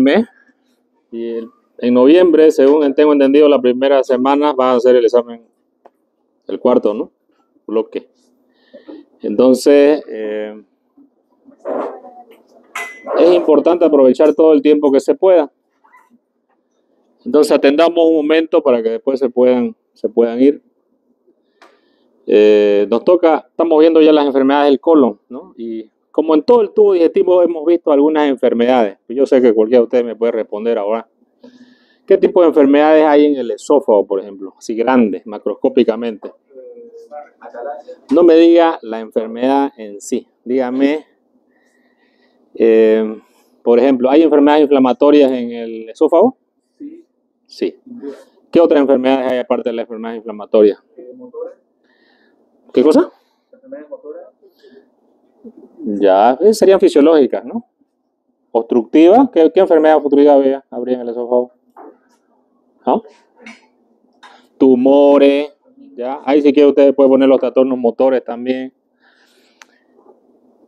mes y en noviembre, según tengo entendido, la primera semana van a hacer el examen, el cuarto, ¿no? Bloque. Entonces, es importante aprovechar todo el tiempo que se pueda. Entonces, atendamos un momento para que después se puedan ir. Nos toca, estamos viendo ya las enfermedades del colon, ¿no? Y como en todo el tubo digestivo hemos visto algunas enfermedades. Yo sé que cualquiera de ustedes me puede responder ahora. ¿Qué tipo de enfermedades hay en el esófago, por ejemplo? Así grandes, macroscópicamente. No me diga la enfermedad en sí. Dígame, por ejemplo, ¿hay enfermedades inflamatorias en el esófago? Sí. ¿Qué otras enfermedades hay aparte de las enfermedades inflamatorias? ¿Qué cosa? ¿Enfermedades motoras? Ya, serían fisiológicas, ¿no? ¿Obstructivas? ¿Qué enfermedad obstructiva habría en el esófago? ¿No? Tumores, ¿ya? Ahí si quiere usted puede poner los trastornos motores también.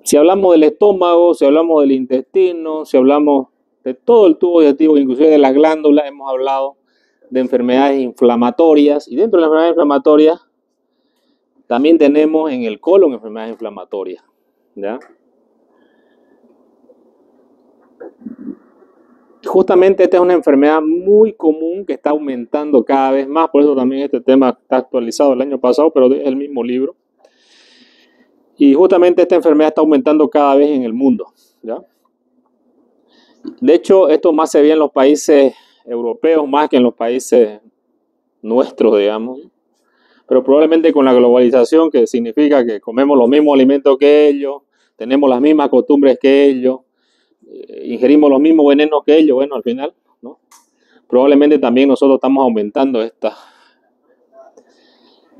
Si hablamos del estómago, si hablamos del intestino, si hablamos de todo el tubo digestivo, inclusive de las glándulas, hemos hablado de enfermedades inflamatorias. Y dentro de las enfermedades inflamatorias, también tenemos en el colon enfermedades inflamatorias, ¿ya? Justamente esta es una enfermedad muy común que está aumentando cada vez más, por eso también este tema está actualizado el año pasado, pero es el mismo libro. Y justamente esta enfermedad está aumentando cada vez en el mundo, ¿ya? De hecho, esto más se ve en los países europeos más que en los países nuestros, digamos. Pero probablemente con la globalización, que significa que comemos los mismos alimentos que ellos, tenemos las mismas costumbres que ellos, ingerimos los mismos venenos que ellos, bueno, al final, ¿no? Probablemente también nosotros estamos aumentando esta.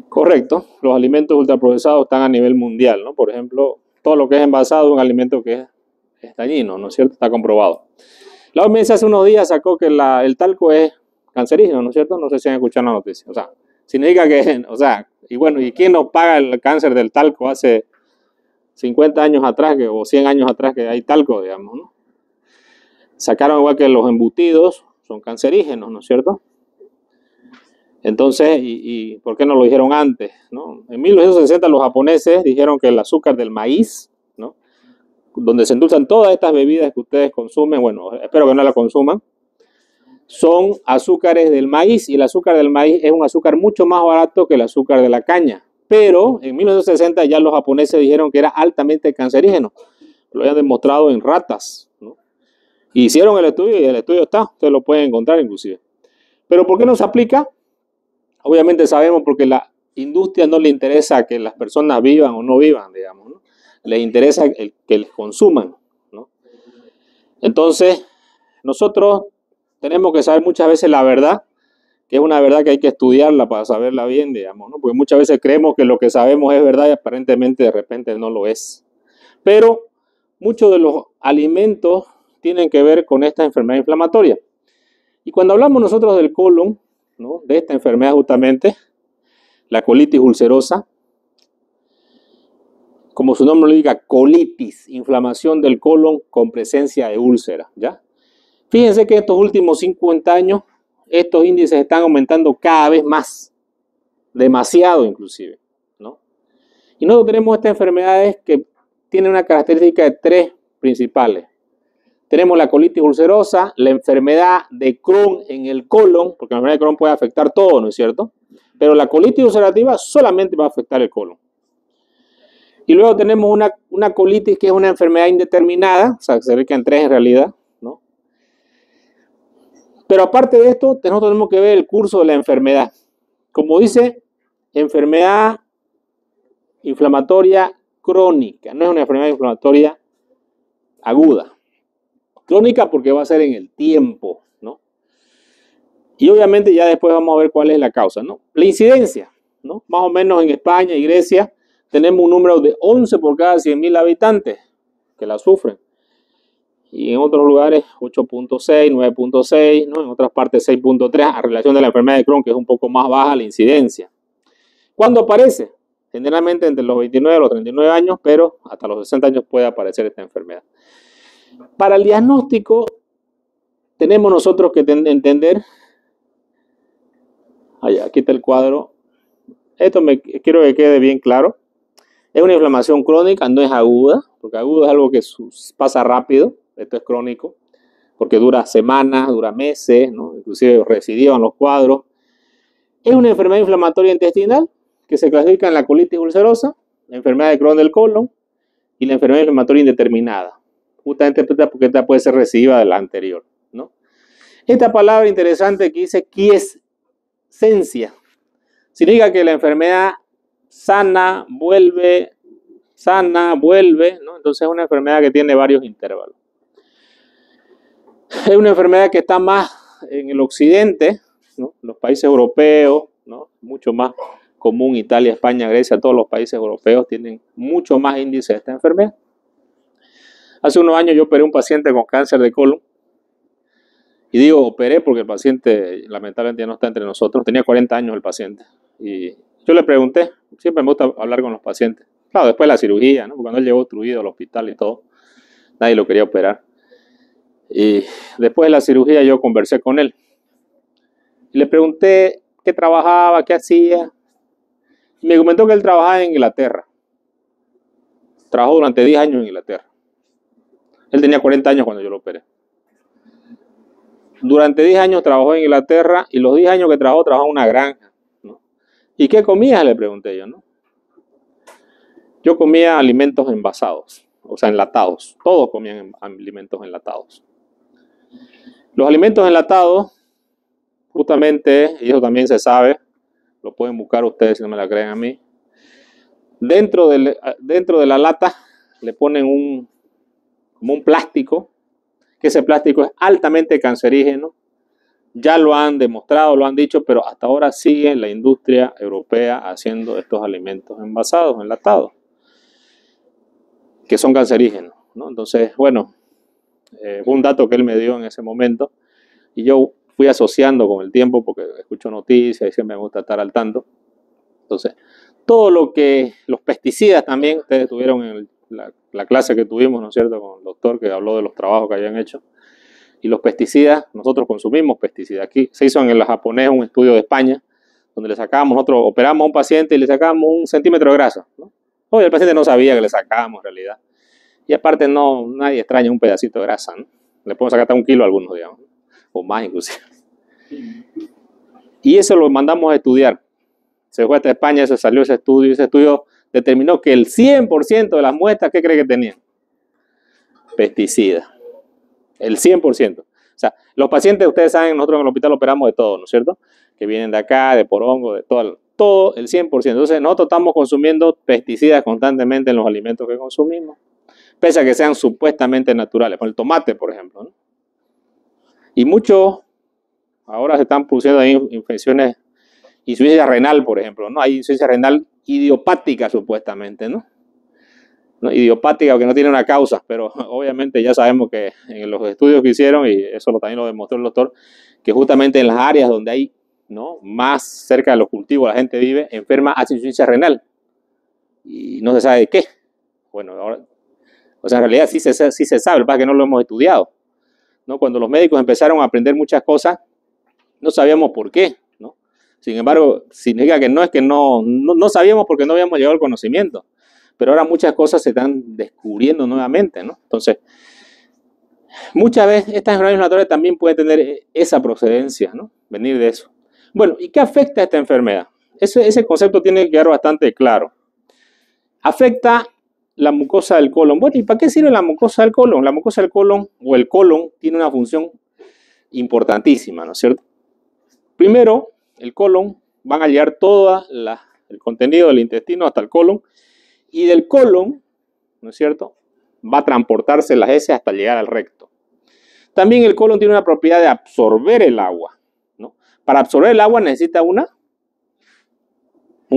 Correcto, los alimentos ultraprocesados están a nivel mundial, ¿no? Por ejemplo, todo lo que es envasado es un alimento que es dañino, ¿no es cierto? Está comprobado. La OMS hace unos días sacó que el talco es cancerígeno, ¿no es cierto? No sé si han escuchado la noticia. O sea, significa que, o sea, y bueno, ¿y quién nos paga el cáncer del talco hace 50 años atrás o 100 años atrás que hay talco, digamos, ¿no? Sacaron igual que los embutidos son cancerígenos, ¿no es cierto? Entonces, ¿y por qué no lo dijeron antes, ¿no? En 1960 los japoneses dijeron que el azúcar del maíz, ¿no? Donde se endulzan todas estas bebidas que ustedes consumen, bueno, espero que no la consuman, son azúcares del maíz, y el azúcar del maíz es un azúcar mucho más barato que el azúcar de la caña. Pero en 1960 ya los japoneses dijeron que era altamente cancerígeno. Lo habían demostrado en ratas, ¿no? Hicieron el estudio y el estudio está, ustedes lo pueden encontrar inclusive. Pero ¿por qué no se aplica? Obviamente sabemos porque a la industria no le interesa que las personas vivan o no vivan, digamos, ¿no? Les interesa que les consuman, ¿no? Entonces, nosotros tenemos que saber muchas veces la verdad, que es una verdad que hay que estudiarla para saberla bien, digamos, ¿no? Porque muchas veces creemos que lo que sabemos es verdad y aparentemente de repente no lo es. Pero muchos de los alimentos tienen que ver con esta enfermedad inflamatoria. Y cuando hablamos nosotros del colon, ¿no? De esta enfermedad justamente, la colitis ulcerosa, como su nombre lo indica, colitis, inflamación del colon con presencia de úlcera, ¿ya? Fíjense que estos últimos 50 años, estos índices están aumentando cada vez más, demasiado inclusive, ¿no? Y nosotros tenemos estas enfermedades que tienen una característica de tres principales. Tenemos la colitis ulcerosa, la enfermedad de Crohn en el colon, porque la enfermedad de Crohn puede afectar todo, ¿no es cierto? Pero la colitis ulcerativa solamente va a afectar el colon. Y luego tenemos una colitis que es una enfermedad indeterminada, o sea, que se dedican tres en realidad, ¿no? Pero aparte de esto, nosotros tenemos que ver el curso de la enfermedad. Como dice, enfermedad inflamatoria crónica, no es una enfermedad inflamatoria aguda. Crónica porque va a ser en el tiempo, ¿no? Y obviamente ya después vamos a ver cuál es la causa, ¿no? La incidencia, ¿no? Más o menos en España y Grecia tenemos un número de 11 por cada 100.000 habitantes que la sufren. Y en otros lugares 8.6, 9.6, ¿no? En otras partes 6.3 a relación de la enfermedad de Crohn, que es un poco más baja la incidencia. ¿Cuándo aparece? Generalmente entre los 29 y los 39 años, pero hasta los 60 años puede aparecer esta enfermedad. Para el diagnóstico tenemos nosotros que entender, aquí está el cuadro, esto quiero que quede bien claro, es una inflamación crónica, no es aguda, porque agudo es algo que pasa rápido, esto es crónico, porque dura semanas, dura meses, ¿no? Inclusive recidían los cuadros. Es una enfermedad inflamatoria intestinal que se clasifica en la colitis ulcerosa, la enfermedad de Crohn del colon y la enfermedad inflamatoria indeterminada. Justamente porque esta puede ser recidiva de la anterior, ¿no? Esta palabra interesante que dice quiescencia significa que la enfermedad sana, vuelve, ¿no? Entonces es una enfermedad que tiene varios intervalos. Es una enfermedad que está más en el occidente, ¿no? Los países europeos, ¿no? Mucho más común, Italia, España, Grecia, todos los países europeos tienen mucho más índice de esta enfermedad. Hace unos años yo operé a un paciente con cáncer de colon. Y digo operé porque el paciente lamentablemente ya no está entre nosotros. Tenía 40 años el paciente. Y yo le pregunté, siempre me gusta hablar con los pacientes. Claro, después de la cirugía, ¿no? Cuando él llegó obstruido al hospital y todo, nadie lo quería operar. Y después de la cirugía yo conversé con él. Y le pregunté qué trabajaba, qué hacía. Y me comentó que él trabajaba en Inglaterra. Trabajó durante 10 años en Inglaterra. Él tenía 40 años cuando yo lo operé. Durante 10 años trabajó en Inglaterra y los 10 años que trabajó en una granja, ¿no? ¿Y qué comías? Le pregunté yo, ¿no? Yo comía alimentos envasados, o sea, enlatados. Todos comían alimentos enlatados. Los alimentos enlatados, justamente, y eso también se sabe, lo pueden buscar ustedes si no me la creen a mí, dentro de la lata le ponen como un plástico, que ese plástico es altamente cancerígeno. Ya lo han demostrado, lo han dicho, pero hasta ahora sigue la industria europea haciendo estos alimentos envasados, enlatados, que son cancerígenos, ¿no? Entonces, bueno, fue un dato que él me dio en ese momento y yo fui asociando con el tiempo porque escucho noticias y siempre me gusta estar al tanto. Entonces, todo lo que los pesticidas también, ustedes tuvieron en la clase que tuvimos, ¿no es cierto?, con el doctor que habló de los trabajos que habían hecho. Y los pesticidas, nosotros consumimos pesticidas. Aquí se hizo en el japonés un estudio de España, donde nosotros operamos a un paciente y le sacábamos 1 centímetro de grasa, ¿no? Oye, el paciente no sabía que le sacábamos en realidad. Y aparte nadie extraña un pedacito de grasa, ¿no? Le podemos sacar hasta 1 kilo a algunos, digamos, o más inclusive. Y eso lo mandamos a estudiar. Se fue hasta España, se salió ese estudio, y ese estudio determinó que el 100% de las muestras, ¿qué cree que tenían? Pesticidas. El 100%. O sea, los pacientes, ustedes saben, nosotros en el hospital operamos de todo, ¿no es cierto? Que vienen de acá, de porongo, de todo el 100%. Entonces, nosotros estamos consumiendo pesticidas constantemente en los alimentos que consumimos, pese a que sean supuestamente naturales. Por el tomate, por ejemplo, ¿no? Y ahora se están produciendo ahí infecciones, insuficiencia renal, por ejemplo, ¿no? Hay insuficiencia renal idiopática, supuestamente, ¿no? Idiopática, que no tiene una causa, pero obviamente ya sabemos que en los estudios que hicieron, y eso también lo demostró el doctor, que justamente en las áreas donde hay, ¿no?, más cerca de los cultivos la gente vive, enferma hace insuficiencia renal y no se sabe de qué. Bueno, ahora, o sea, en realidad sí se sabe, lo que pasa es que no lo hemos estudiado, ¿no? Cuando los médicos empezaron a aprender muchas cosas, no sabíamos por qué, ¿no? Sin embargo, significa que no es que no sabíamos porque no habíamos llegado al conocimiento. Pero ahora muchas cosas se están descubriendo nuevamente, ¿no? Entonces, muchas veces estas enfermedades inflamatorias también pueden tener esa procedencia, ¿no? Venir de eso. Bueno, ¿y qué afecta a esta enfermedad? Ese concepto tiene que quedar bastante claro. Afecta la mucosa del colon. Bueno, ¿y para qué sirve la mucosa del colon? La mucosa del colon o el colon tiene una función importantísima, ¿no es cierto? Primero, el colon, van a llegar todo el contenido del intestino hasta el colon. Y del colon, ¿no es cierto?, va a transportarse las heces hasta llegar al recto. También el colon tiene una propiedad de absorber el agua, ¿no? Para absorber el agua necesita un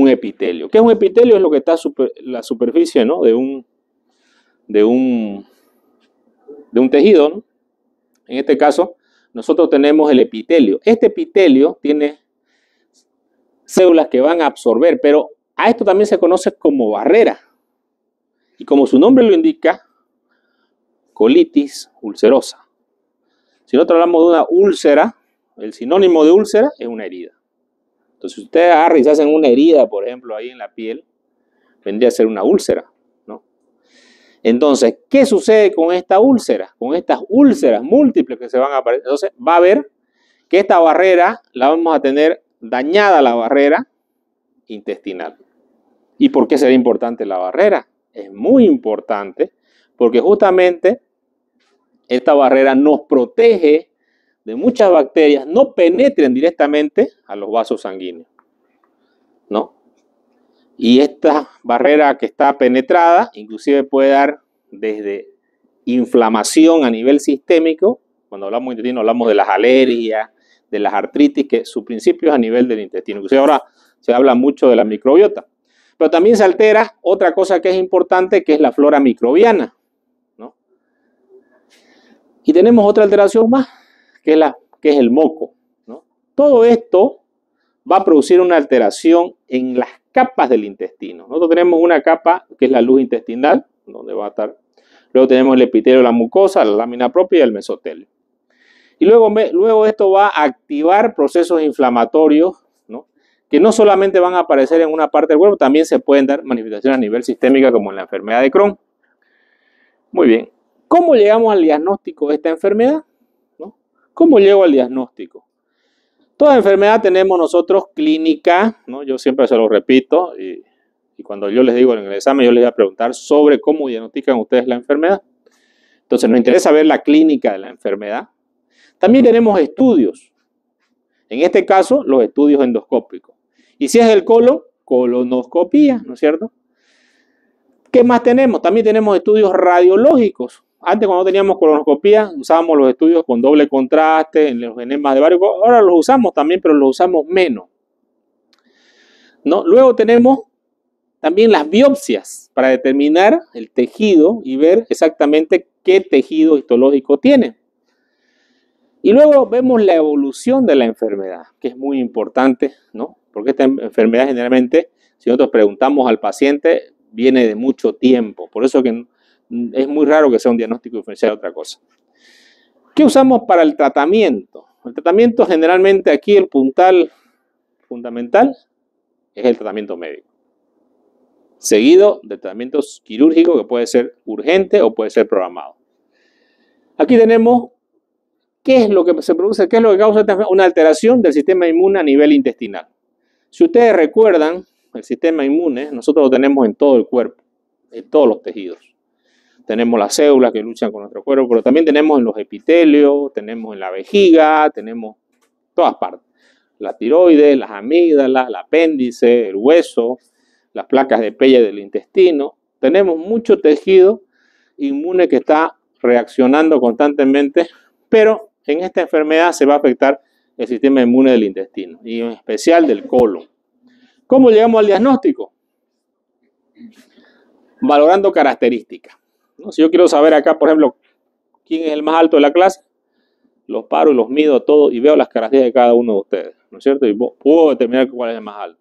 epitelio. ¿Qué es un epitelio? Es lo que está la superficie, ¿no?, de un tejido, ¿no? En este caso, nosotros tenemos el epitelio. Este epitelio tiene células que van a absorber, pero a esto también se conoce como barrera. Y como su nombre lo indica, colitis ulcerosa. Si nosotros hablamos de una úlcera, el sinónimo de úlcera es una herida. Entonces, si ustedes agarran y se hacen una herida, por ejemplo, ahí en la piel, vendría a ser una úlcera, ¿no? Entonces, ¿qué sucede con esta úlcera? Con estas úlceras múltiples que se van a aparecer. Entonces, va a ver que esta barrera la vamos a tener dañada, la barrera intestinal. ¿Y por qué será importante la barrera? Es muy importante porque justamente esta barrera nos protege de muchas bacterias, no penetren directamente a los vasos sanguíneos, ¿no? Y esta barrera que está penetrada, inclusive puede dar desde inflamación a nivel sistémico. Cuando hablamos de intestino, hablamos de las alergias, de las artritis, que su principio es a nivel del intestino. Inclusive ahora se habla mucho de la microbiota. Pero también se altera otra cosa que es importante, que es la flora microbiana, ¿no? Y tenemos otra alteración más, que es el moco, ¿no? Todo esto va a producir una alteración en las capas del intestino. Nosotros tenemos una capa que es la luz intestinal, donde va a estar. Luego tenemos el epitelio de la mucosa, la lámina propia y el mesotelio. Y luego esto va a activar procesos inflamatorios, ¿no? Que no solamente van a aparecer en una parte del cuerpo, también se pueden dar manifestaciones a nivel sistémica, como en la enfermedad de Crohn. Muy bien. ¿Cómo llegamos al diagnóstico de esta enfermedad? ¿No? ¿Cómo llego al diagnóstico? Toda enfermedad tenemos nosotros clínica, ¿no? Yo siempre se lo repito, y cuando yo les digo en el examen, yo les voy a preguntar sobre cómo diagnostican ustedes la enfermedad. Entonces, nos interesa ver la clínica de la enfermedad. También tenemos estudios. En este caso, los estudios endoscópicos. Y si es el colon, colonoscopía, ¿no es cierto? ¿Qué más tenemos? También tenemos estudios radiológicos. Antes, cuando teníamos colonoscopía, usábamos los estudios con doble contraste, en los enemas de varios. Ahora los usamos también, pero los usamos menos, ¿no? Luego tenemos también las biopsias para determinar el tejido y ver exactamente qué tejido histológico tiene. Y luego vemos la evolución de la enfermedad, que es muy importante, ¿no? Porque esta enfermedad generalmente, si nosotros preguntamos al paciente, viene de mucho tiempo. Por eso que es muy raro que sea un diagnóstico diferencial de otra cosa. ¿Qué usamos para el tratamiento? El tratamiento generalmente aquí, el puntal fundamental, es el tratamiento médico. Seguido de tratamientos quirúrgicos que puede ser urgente o puede ser programado. Aquí tenemos qué es lo que se produce, qué es lo que causa una alteración del sistema inmune a nivel intestinal. Si ustedes recuerdan, el sistema inmune nosotros lo tenemos en todo el cuerpo, en todos los tejidos. Tenemos las células que luchan con nuestro cuerpo, pero también tenemos en los epitelios, tenemos en la vejiga, tenemos todas partes. La tiroides, las amígdalas, el apéndice, el hueso, las placas de Peyerl del intestino. Tenemos mucho tejido inmune que está reaccionando constantemente, pero en esta enfermedad se va a afectar el sistema inmune del intestino y en especial del colon. ¿Cómo llegamos al diagnóstico? Valorando características, ¿no? Si yo quiero saber acá, por ejemplo, quién es el más alto de la clase, los paro y los mido a todos y veo las características de cada uno de ustedes, ¿no es cierto? Y puedo determinar cuál es el más alto.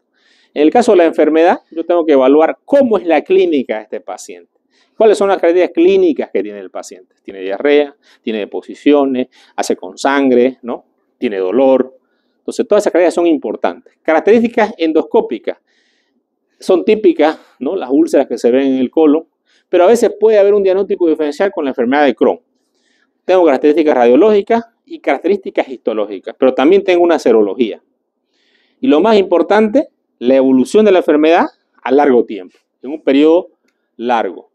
En el caso de la enfermedad, yo tengo que evaluar cómo es la clínica de este paciente. ¿Cuáles son las características clínicas que tiene el paciente? Tiene diarrea, tiene deposiciones, hace con sangre, ¿no? Tiene dolor. Entonces, todas esas características son importantes. Características endoscópicas son típicas, ¿no? Las úlceras que se ven en el colon, pero a veces puede haber un diagnóstico diferencial con la enfermedad de Crohn. Tengo características radiológicas y características histológicas, pero también tengo una serología. Y lo más importante, la evolución de la enfermedad a largo tiempo, en un periodo largo.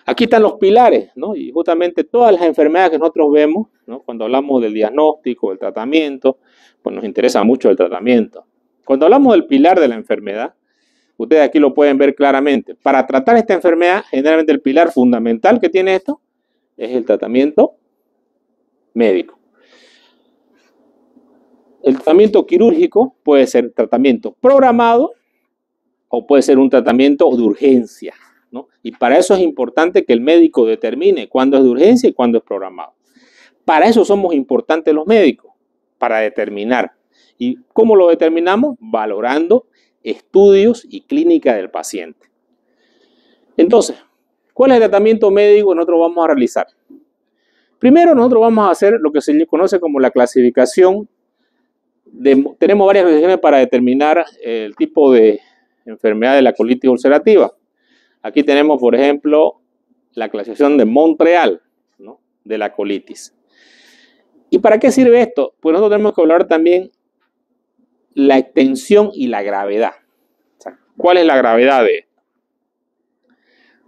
Aquí están los pilares, ¿no? Y justamente todas las enfermedades que nosotros vemos, ¿no? Cuando hablamos del diagnóstico, del tratamiento, pues nos interesa mucho el tratamiento. Cuando hablamos del pilar de la enfermedad, ustedes aquí lo pueden ver claramente. Para tratar esta enfermedad, generalmente el pilar fundamental que tiene esto es el tratamiento médico. El tratamiento quirúrgico puede ser tratamiento programado o puede ser un tratamiento de urgencia, ¿no? Y para eso es importante que el médico determine cuándo es de urgencia y cuándo es programado. Para eso somos importantes los médicos, para determinar. ¿Y cómo lo determinamos? Valorando estudios y clínica del paciente. Entonces, ¿cuál es el tratamiento médico que nosotros vamos a realizar? Primero nosotros vamos a hacer lo que se conoce como la clasificación. Tenemos varias clasificaciones para determinar el tipo de enfermedad de la colitis ulcerativa. Aquí tenemos, por ejemplo, la clasificación de Montreal, ¿no?, de la colitis. ¿Y para qué sirve esto? Pues nosotros tenemos que hablar también la extensión y la gravedad. O sea, ¿cuál es la gravedad de esto?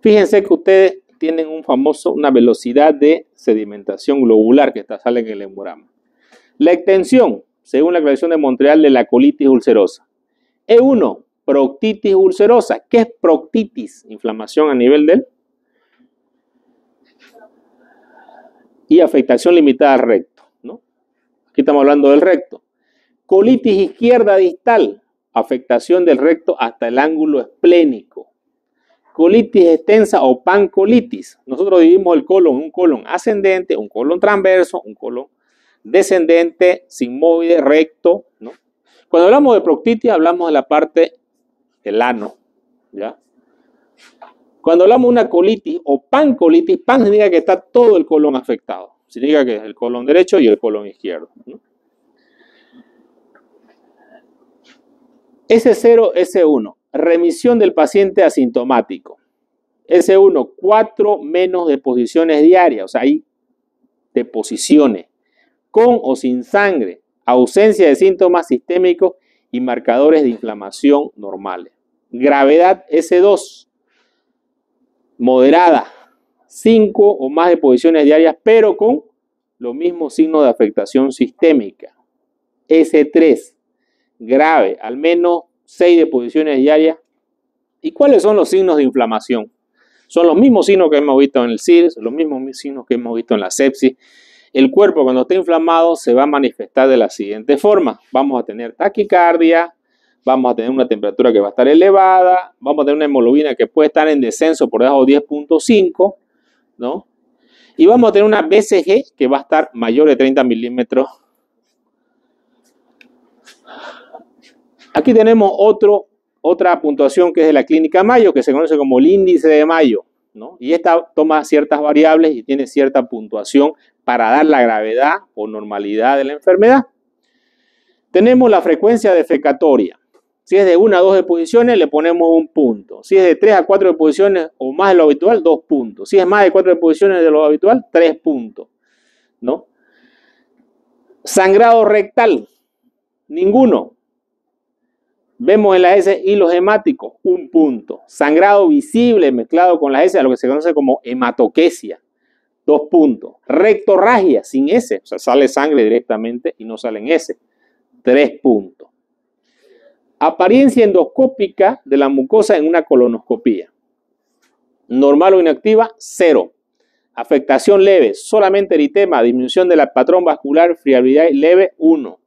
Fíjense que ustedes tienen una velocidad de sedimentación globular que sale en el hemograma. La extensión, según la clasificación de Montreal de la colitis ulcerosa. E1, proctitis ulcerosa. ¿Qué es proctitis? Inflamación a nivel del... Y afectación limitada al recto, ¿no? Aquí estamos hablando del recto. Colitis izquierda distal, afectación del recto hasta el ángulo esplénico. Colitis extensa o pancolitis. Nosotros dividimos el colon en un colon ascendente, un colon transverso, un colon descendente, sigmoide, recto, ¿no? Cuando hablamos de proctitis, hablamos de la parte del ano, ¿ya? Cuando hablamos de una colitis o pancolitis, pan significa que está todo el colon afectado. Significa que es el colon derecho y el colon izquierdo, ¿no? S0, S1. Remisión del paciente asintomático. S1, 4 menos deposiciones diarias, o sea, hay deposiciones, con o sin sangre, ausencia de síntomas sistémicos y marcadores de inflamación normales. Gravedad S2, moderada, 5 o más deposiciones diarias, pero con los mismos signos de afectación sistémica. S3, grave, al menos 6 deposiciones diarias. ¿Y cuáles son los signos de inflamación? Son los mismos signos que hemos visto en el SIRS, los mismos signos que hemos visto en la sepsis. El cuerpo, cuando está inflamado, se va a manifestar de la siguiente forma. Vamos a tener taquicardia, vamos a tener una temperatura que va a estar elevada, vamos a tener una hemoglobina que puede estar en descenso por debajo de 10.5, ¿no? Y vamos a tener una BCG que va a estar mayor de 30 milímetros. Aquí tenemos otra puntuación que es de la clínica Mayo, que se conoce como el índice de Mayo, ¿no? Y esta toma ciertas variables y tiene cierta puntuación para dar la gravedad o normalidad de la enfermedad. Tenemos la frecuencia defecatoria. Si es de 1 a 2 deposiciones, le ponemos un punto. Si es de 3 a 4 deposiciones o más de lo habitual, 2 puntos. Si es más de 4 deposiciones de lo habitual, 3 puntos, ¿no? Sangrado rectal, ninguno. Vemos en la S hilos hemáticos, 1 punto. Sangrado visible mezclado con la S, a lo que se conoce como hematoquesia, 2 puntos. Rectorragia sin S, o sea, sale sangre directamente y no sale en S, 3 puntos. Apariencia endoscópica de la mucosa en una colonoscopía. Normal o inactiva, 0. Afectación leve, solamente eritema, disminución del patrón vascular, friabilidad leve, 1.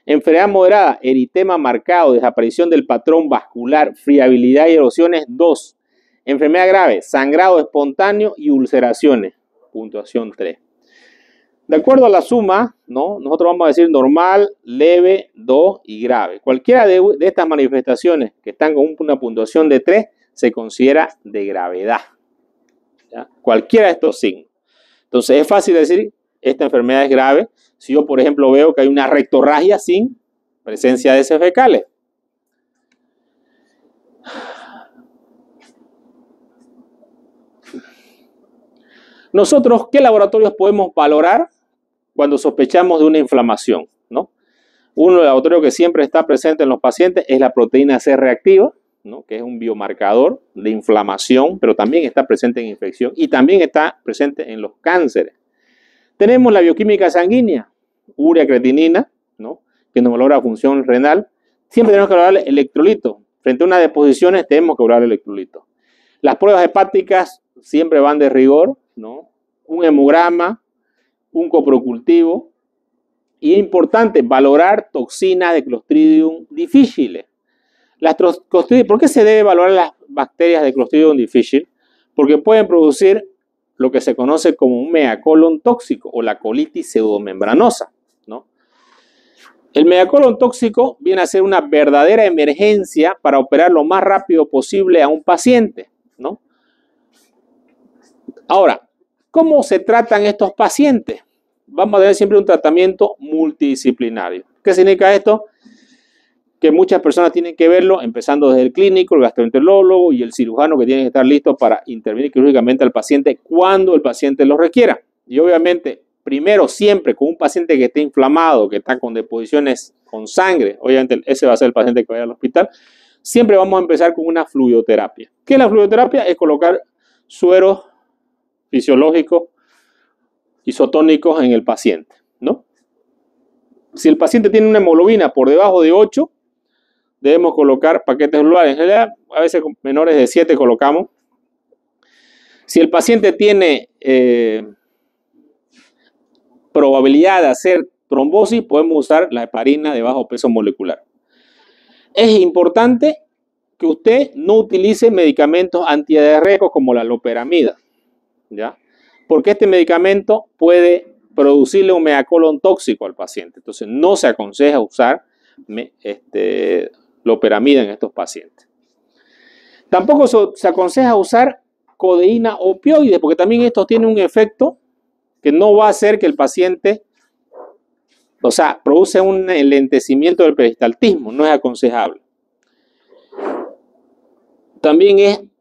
Enfermedad moderada, eritema marcado, desaparición del patrón vascular, friabilidad y erosiones, 2. Enfermedad grave, sangrado espontáneo y ulceraciones, puntuación 3. De acuerdo a la suma, ¿no?, nosotros vamos a decir normal, leve, 2 y grave. Cualquiera de estas manifestaciones que están con una puntuación de 3 se considera de gravedad, ¿ya? Cualquiera de estos signos. Entonces es fácil decir, esta enfermedad es grave si yo, por ejemplo, veo que hay una rectorragia sin presencia de heces fecales. Nosotros, ¿qué laboratorios podemos valorar cuando sospechamos de una inflamación, ¿no? Uno de los laboratorios que siempre está presente en los pacientes es la proteína C reactiva, ¿no?, que es un biomarcador de inflamación, pero también está presente en infección y también está presente en los cánceres. Tenemos la bioquímica sanguínea, urea, creatinina, ¿no?, que nos valora función renal. Siempre tenemos que valorar el electrolito. Frente a unas deposiciones tenemos que valorar el electrolito. Las pruebas hepáticas siempre van de rigor, ¿no? Un hemograma, un coprocultivo. Y es importante valorar toxinas de Clostridium difficile. ¿Por qué se debe valorar las bacterias de Clostridium difficile? Porque pueden producir lo que se conoce como un megacolon tóxico o la colitis pseudomembranosa, ¿no? El megacolon tóxico viene a ser una verdadera emergencia para operar lo más rápido posible a un paciente, ¿no? Ahora, ¿Cómo se tratan estos pacientes? Vamos a tener siempre un tratamiento multidisciplinario. ¿Qué significa esto? Que muchas personas tienen que verlo, empezando desde el clínico, el gastroenterólogo y el cirujano, que tienen que estar listos para intervenir quirúrgicamente al paciente cuando el paciente lo requiera. Y obviamente, primero siempre con un paciente que esté inflamado, que está con deposiciones con sangre, obviamente ese va a ser el paciente que vaya al hospital, siempre vamos a empezar con una fluidoterapia. ¿Qué es la fluidoterapia? Es colocar sueros fisiológicos isotónicos en el paciente, ¿no? Si el paciente tiene una hemoglobina por debajo de 8, debemos colocar paquetes celulares. En realidad, a veces con menores de 7 colocamos. Si el paciente tiene probabilidad de hacer trombosis, podemos usar la heparina de bajo peso molecular. Es importante que usted no utilice medicamentos antidiarreicos como la loperamida, ¿ya? Porque este medicamento puede producirle un megacolon tóxico al paciente. Entonces, no se aconseja usar loperamida en estos pacientes. Tampoco se aconseja usar codeína opioide, porque también esto tiene un efecto que no va a hacer que el paciente, o sea, produce un enlentecimiento del peristaltismo, no es aconsejable. También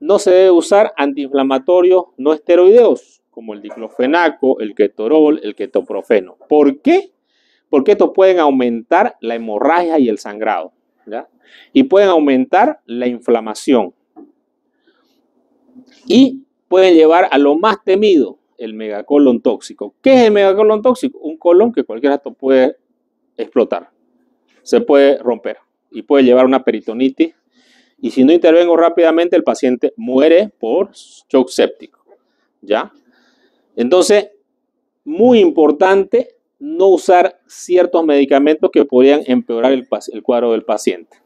no se debe usar antiinflamatorios no esteroideos, como el diclofenaco, el ketorol, el ketoprofeno. ¿Por qué? Porque estos pueden aumentar la hemorragia y el sangrado, ¿ya? Y pueden aumentar la inflamación. Y pueden llevar a lo más temido, el megacolon tóxico. ¿Qué es el megacolon tóxico? Un colon que cualquier rato puede explotar, se puede romper y puede llevar a una peritonitis. Y si no intervengo rápidamente, el paciente muere por shock séptico, ¿ya? Entonces, muy importante no usar ciertos medicamentos que podrían empeorar el cuadro del paciente.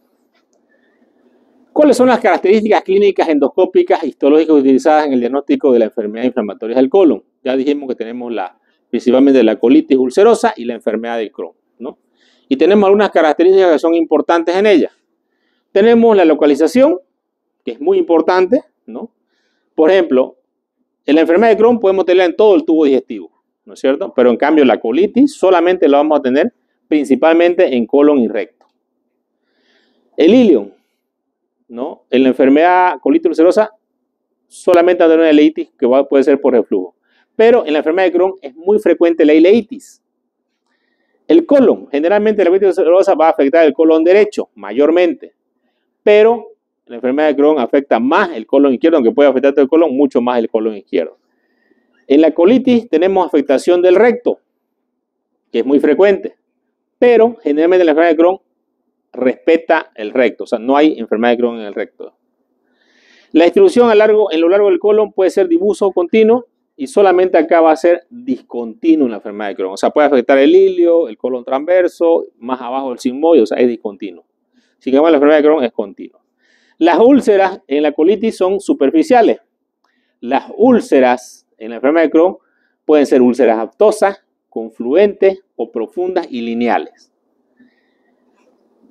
¿Cuáles son las características clínicas endoscópicas histológicas utilizadas en el diagnóstico de la enfermedad inflamatoria del colon? Ya dijimos que tenemos principalmente la colitis ulcerosa y la enfermedad de Crohn, ¿no? Y tenemos algunas características que son importantes en ella. Tenemos la localización, que es muy importante, ¿no? Por ejemplo, en la enfermedad de Crohn podemos tenerla en todo el tubo digestivo, ¿no es cierto? Pero en cambio la colitis solamente la vamos a tener principalmente en colon y recto. El ilion, ¿no? En la enfermedad colitis ulcerosa solamente va a tener una ileitis que puede ser por reflujo. Pero en la enfermedad de Crohn es muy frecuente la ileitis. El colon, generalmente la colitis ulcerosa va a afectar el colon derecho, mayormente. Pero la enfermedad de Crohn afecta más el colon izquierdo, aunque puede afectar todo el colon, mucho más el colon izquierdo. En la colitis tenemos afectación del recto, que es muy frecuente, pero generalmente la enfermedad de Crohn respeta el recto, o sea, no hay enfermedad de Crohn en el recto. La distribución en lo largo del colon puede ser difuso o continuo, y solamente acá va a ser discontinuo en la enfermedad de Crohn. O sea, puede afectar el ilio, el colon transverso, más abajo el sigmoide, o sea, es discontinuo. Sin embargo, la enfermedad de Crohn es continua. Las úlceras en la colitis son superficiales. Las úlceras en la enfermedad de Crohn pueden ser úlceras aftosas, confluentes o profundas y lineales.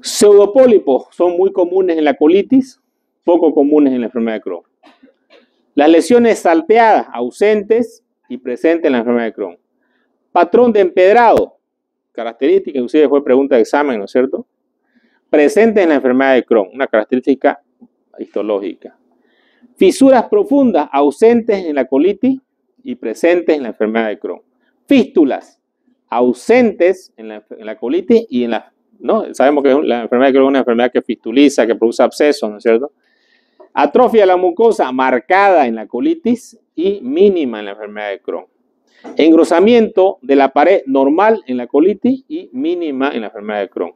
Pseudopólipos son muy comunes en la colitis, poco comunes en la enfermedad de Crohn. Las lesiones salteadas, ausentes y presentes en la enfermedad de Crohn. Patrón de empedrado, característica, inclusive fue pregunta de examen, ¿no es cierto? Presente en la enfermedad de Crohn, una característica histológica. Fisuras profundas, ausentes en la colitis y presentes en la enfermedad de Crohn. Fístulas, ausentes en la colitis y en la... ¿no? Sabemos que la enfermedad de Crohn es una enfermedad que fistuliza, que produce abscesos, ¿no es cierto? Atrofia de la mucosa marcada en la colitis y mínima en la enfermedad de Crohn. Engrosamiento de la pared normal en la colitis y mínima en la enfermedad de Crohn.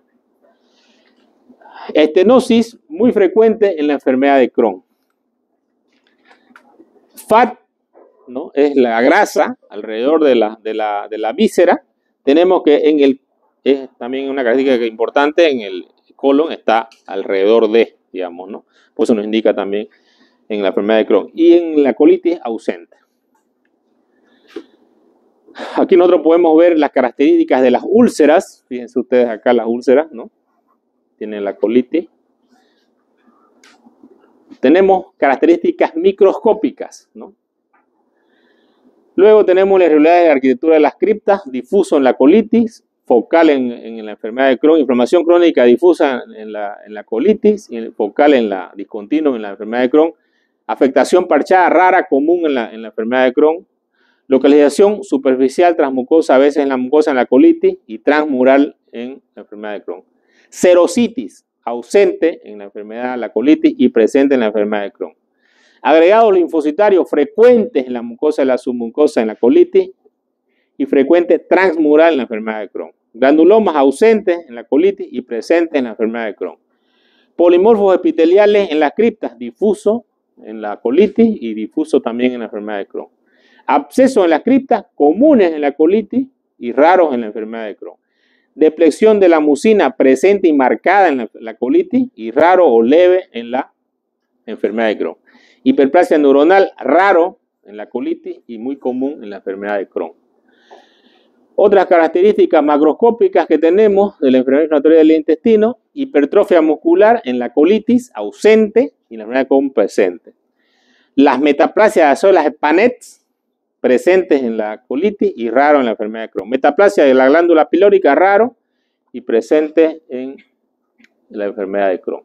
Estenosis muy frecuente en la enfermedad de Crohn. FAT, ¿no? Es la grasa alrededor de la víscera. Tenemos que es también una característica importante en el colon, está alrededor de, digamos, ¿no? Por eso nos indica también en la enfermedad de Crohn. Y en la colitis ausente. Aquí nosotros podemos ver las características de las úlceras. Fíjense ustedes acá las úlceras, ¿no? Tienen la colitis. Tenemos características microscópicas, ¿no? Luego tenemos la irregularidad de la arquitectura de las criptas, difuso en la colitis, focal en la enfermedad de Crohn, inflamación crónica difusa en la colitis, y focal en la discontinua en la enfermedad de Crohn, afectación parchada rara común en la enfermedad de Crohn, localización superficial transmucosa a veces en la mucosa en la colitis y transmural en la enfermedad de Crohn. Serositis ausente en la enfermedad de la colitis y presente en la enfermedad de Crohn. Agregados linfocitarios frecuentes en la mucosa y la submucosa en la colitis y frecuente transmural en la enfermedad de Crohn. Granulomas ausentes en la colitis y presentes en la enfermedad de Crohn. Polimorfos epiteliales en las criptas, difuso en la colitis y difuso también en la enfermedad de Crohn. Abscesos en las criptas, comunes en la colitis y raros en la enfermedad de Crohn. Deplexión de la mucina presente y marcada en la colitis y raro o leve en la enfermedad de Crohn. Hiperplasia neuronal, raro en la colitis y muy común en la enfermedad de Crohn. Otras características macroscópicas que tenemos de la enfermedad inflamatoria del intestino: hipertrofia muscular en la colitis, ausente, y la enfermedad de Crohn presente. Las metaplasias de las Panets, presentes en la colitis y raro en la enfermedad de Crohn. Metaplasia de la glándula pilórica, raro y presente en la enfermedad de Crohn.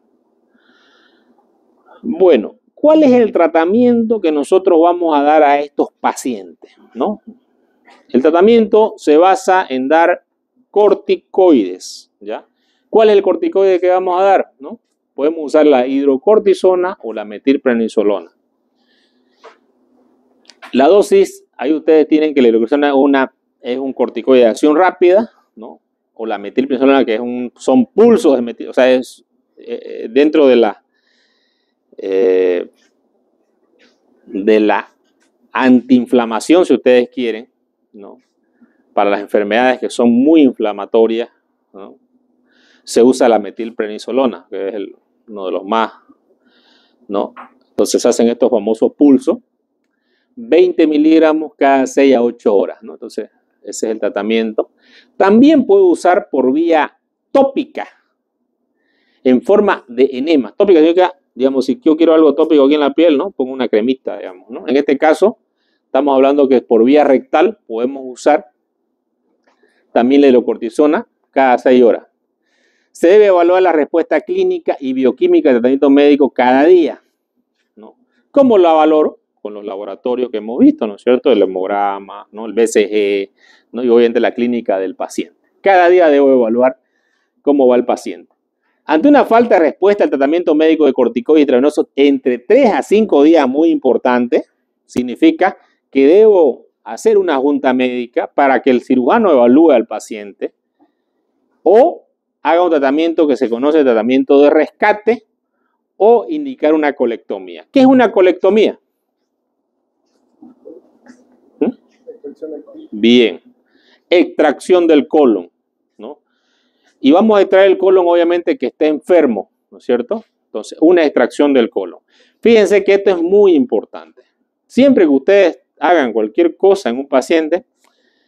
Bueno, ¿cuál es el tratamiento que nosotros vamos a dar a estos pacientes? ¿No? El tratamiento se basa en dar corticoides, ¿ya? ¿Cuál es el corticoide que vamos a dar? ¿No? Podemos usar la hidrocortisona o la metilprednisolona. La dosis, ahí ustedes tienen que la hidrocortisona es un corticoide de acción rápida, ¿no? O la metilprednisolona, que son pulsos de metil, o sea, es dentro de la antiinflamación, si ustedes quieren, ¿no? Para las enfermedades que son muy inflamatorias, ¿no? Se usa la metilprednisolona, que es uno de los más, ¿no? Entonces hacen estos famosos pulsos, 20 miligramos cada 6 a 8 horas, ¿no? Entonces ese es el tratamiento. También puedo usar por vía tópica, en forma de enema. Tópica significa, digamos, si yo quiero algo tópico aquí en la piel, ¿no? Pongo una cremita, digamos, ¿no? En este caso, estamos hablando que por vía rectal podemos usar también la hidrocortisona cada 6 horas. Se debe evaluar la respuesta clínica y bioquímica del tratamiento médico cada día, ¿no? ¿Cómo la valoro? Con los laboratorios que hemos visto, ¿no es cierto? El hemograma, ¿no? El BCG, ¿no? Y obviamente la clínica del paciente. Cada día debo evaluar cómo va el paciente. Ante una falta de respuesta al tratamiento médico de corticoides intravenosos entre 3 a 5 días, muy importante, significa que debo hacer una junta médica para que el cirujano evalúe al paciente o haga un tratamiento que se conoce tratamiento de rescate o indicar una colectomía. ¿Qué es una colectomía? Bien, extracción del colon, ¿no? Y vamos a extraer el colon, obviamente, que esté enfermo, ¿no es cierto? Entonces, una extracción del colon. Fíjense que esto es muy importante. Siempre que ustedes hagan cualquier cosa en un paciente,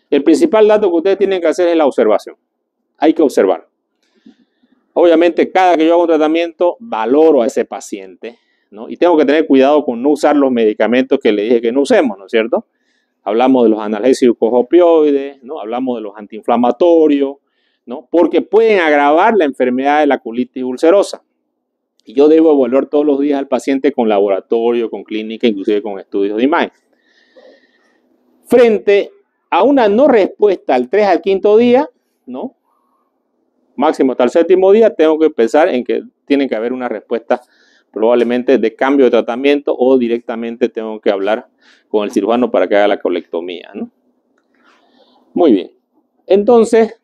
el principal dato que ustedes tienen que hacer es la observación. Hay que observar. Obviamente, cada que yo hago un tratamiento, valoro a ese paciente, ¿no? Y tengo que tener cuidado con no usar los medicamentos que le dije que no usemos, ¿no es cierto? Hablamos de los analgésicos opioides, ¿no? Hablamos de los antiinflamatorios, ¿no? Porque pueden agravar la enfermedad de la colitis ulcerosa. Y yo debo evaluar todos los días al paciente con laboratorio, con clínica, inclusive con estudios de imagen. Frente a una no respuesta al 3 al 5 día, ¿no? Máximo hasta el 7º día, tengo que pensar en que tiene que haber una respuesta probablemente de cambio de tratamiento o directamente tengo que hablar con el cirujano para que haga la colectomía, ¿no? Muy bien. Entonces,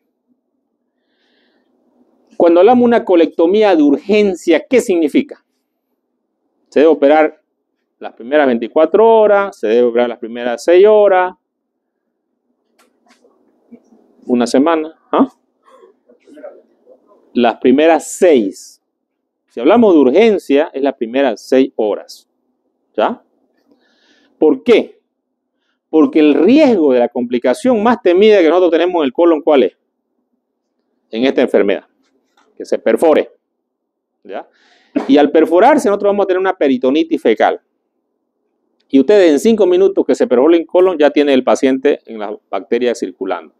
cuando hablamos de una colectomía de urgencia, ¿qué significa? Se debe operar las primeras 24 horas, se debe operar las primeras 6 horas, una semana, ¿ah? Las primeras 6. Si hablamos de urgencia, es las primeras 6 horas, ¿ya? ¿Por qué? Porque el riesgo de la complicación más temida que nosotros tenemos en el colon, ¿cuál es? En esta enfermedad, que se perfore, ¿ya? Y al perforarse nosotros vamos a tener una peritonitis fecal. Y ustedes en 5 minutos que se perforó el colon ya tiene el paciente en las bacterias circulando.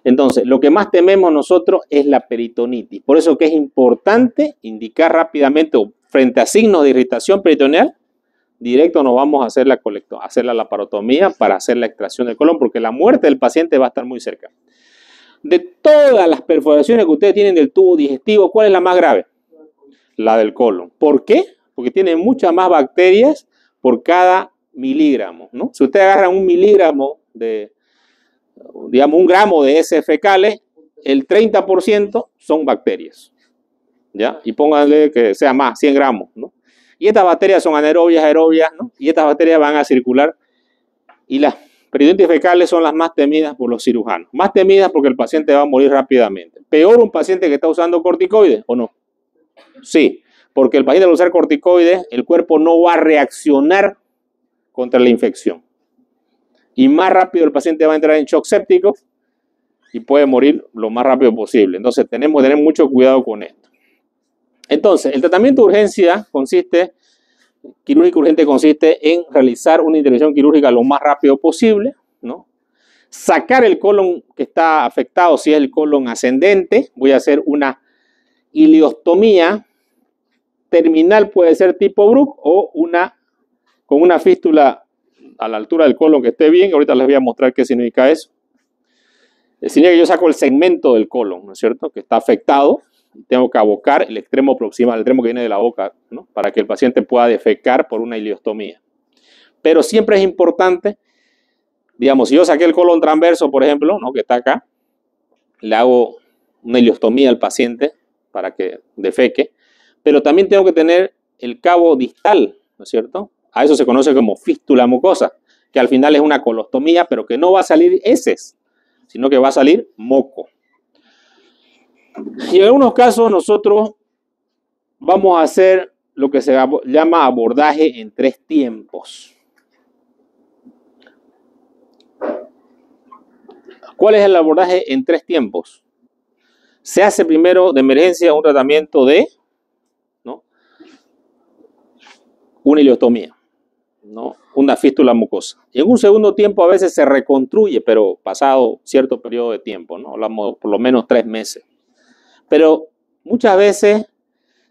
Entonces, lo que más tememos nosotros es la peritonitis. Por eso que es importante indicar rápidamente frente a signos de irritación peritoneal, directo nos vamos a hacer la laparotomía para hacer la extracción del colon, porque la muerte del paciente va a estar muy cerca. De todas las perforaciones que ustedes tienen del tubo digestivo, ¿cuál es la más grave? La del colon. ¿Por qué? Porque tiene muchas más bacterias por cada miligramo, ¿no? Si ustedes agarran 1 miligramo de, digamos, 1 gramo de heces fecales, el 30% son bacterias, ¿ya? Y pónganle que sea más, 100 gramos, ¿no? Y estas bacterias son anaerobias, aerobias, ¿no? Y estas bacterias van a circular. Y las peritonitis fecales son las más temidas por los cirujanos. Más temidas porque el paciente va a morir rápidamente. ¿Peor un paciente que está usando corticoides o no? Sí, porque el paciente al usar corticoides, el cuerpo no va a reaccionar contra la infección. Y más rápido el paciente va a entrar en shock séptico y puede morir lo más rápido posible. Entonces tenemos que tener mucho cuidado con esto. Entonces, el tratamiento de urgencia quirúrgico urgente consiste en realizar una intervención quirúrgica lo más rápido posible, ¿no? Sacar el colon que está afectado, si es el colon ascendente, voy a hacer una ileostomía terminal, puede ser tipo Bruch o con una fístula a la altura del colon que esté bien. Ahorita les voy a mostrar qué significa eso. Significa que yo saco el segmento del colon, ¿no es cierto?, que está afectado. Tengo que abocar el extremo proximal, el extremo que viene de la boca, ¿no?, para que el paciente pueda defecar por una ileostomía. Pero siempre es importante, digamos, si yo saqué el colon transverso, por ejemplo, ¿no?, que está acá, le hago una ileostomía al paciente para que defeque, pero también tengo que tener el cabo distal, ¿no es cierto? A eso se conoce como fístula mucosa, que al final es una colostomía, pero que no va a salir heces, sino que va a salir moco. Y en algunos casos nosotros vamos a hacer lo que se llama abordaje en 3 tiempos. ¿Cuál es el abordaje en 3 tiempos? Se hace primero de emergencia un tratamiento de, ¿no?, una ileostomía, ¿no?, una fístula mucosa. Y en un segundo tiempo a veces se reconstruye, pero pasado cierto periodo de tiempo, ¿no? Hablamos por lo menos 3 meses. Pero muchas veces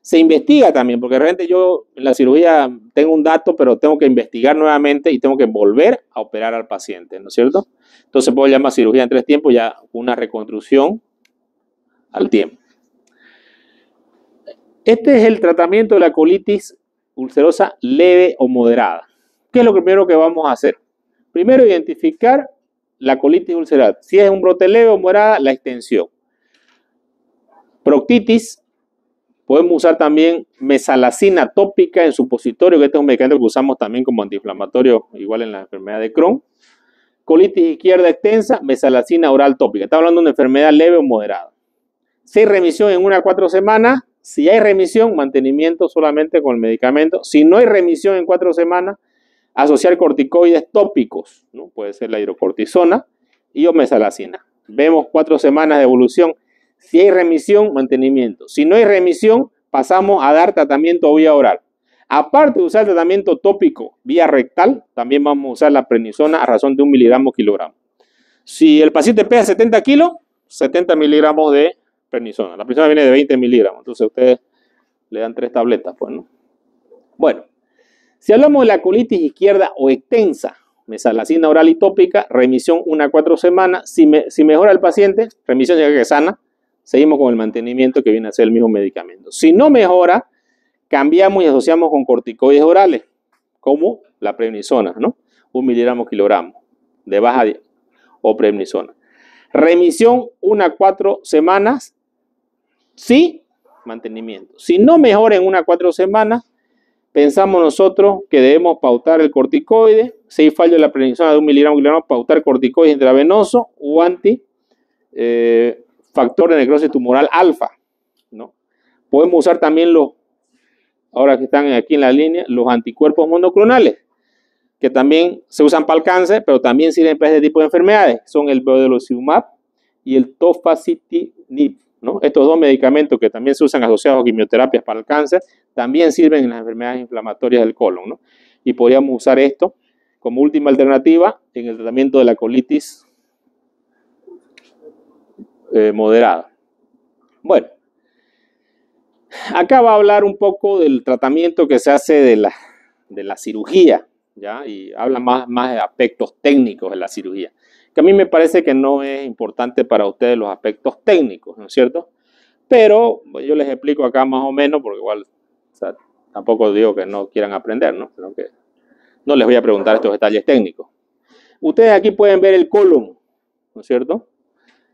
se investiga también, porque de repente yo en la cirugía tengo un dato, pero tengo que investigar nuevamente y tengo que volver a operar al paciente, ¿no es cierto? Entonces puedo llamar cirugía en 3 tiempos, ya una reconstrucción al tiempo. Este es el tratamiento de la colitis ulcerosa leve o moderada. ¿Qué es lo primero que vamos a hacer? Primero, identificar la colitis ulcerosa. Si es un brote leve o moderada, la extensión. Proctitis, podemos usar también mesalazina tópica en supositorio, que este es un medicamento que usamos también como antiinflamatorio, igual en la enfermedad de Crohn. Colitis izquierda extensa, mesalazina oral tópica. Está hablando de una enfermedad leve o moderada. Si hay remisión en 1 a 4 semanas, si hay remisión, mantenimiento solamente con el medicamento. Si no hay remisión en 4 semanas, asociar corticoides tópicos, ¿no? Puede ser la hidrocortisona y o mesalazina. Vemos 4 semanas de evolución. Si hay remisión, mantenimiento. Si no hay remisión, pasamos a dar tratamiento vía oral. Aparte de usar el tratamiento tópico vía rectal, también vamos a usar la prednisona a razón de 1 miligramo kilogramo. Si el paciente pesa 70 kilos, 70 miligramos de prednisona. La prednisona viene de 20 miligramos, entonces ustedes le dan 3 tabletas, pues, ¿no? Bueno, si hablamos de la colitis izquierda o extensa, mesalazina oral y tópica, remisión 1 a 4 semanas. Si mejora el paciente, remisión ya que sana, seguimos con el mantenimiento que viene a ser el mismo medicamento. Si no mejora, cambiamos y asociamos con corticoides orales, como la prednisona, ¿no? 1 miligramo kilogramo de baja o prednisona. Remisión 1 a 4 semanas, sí, mantenimiento. Si no mejora en 1 a 4 semanas, pensamos nosotros que debemos pautar el corticoide. Si hay fallo de la prednisona de 1 miligramo kilogramo, pautar corticoide intravenoso o factor de necrosis tumoral alfa, ¿no? Podemos usar también ahora que están aquí en la línea, los anticuerpos monoclonales, que también se usan para el cáncer, pero también sirven para este tipo de enfermedades. Son el vedolizumab y el tofacitinib, ¿no? Estos 2 medicamentos que también se usan asociados a quimioterapias para el cáncer, también sirven en las enfermedades inflamatorias del colon, ¿no? y podríamos usar esto como última alternativa en el tratamiento de la colitis moderada. Bueno, acá va a hablar un poco del tratamiento que se hace de la cirugía, ¿ya? Y habla más de aspectos técnicos de la cirugía, que a mí me parece que no es importante para ustedes los aspectos técnicos, ¿no es cierto? Pero yo les explico acá más o menos, porque igual, o sea, tampoco digo que no quieran aprender, ¿no? Sino que no les voy a preguntar estos detalles técnicos. Ustedes aquí pueden ver el colon, ¿no es cierto?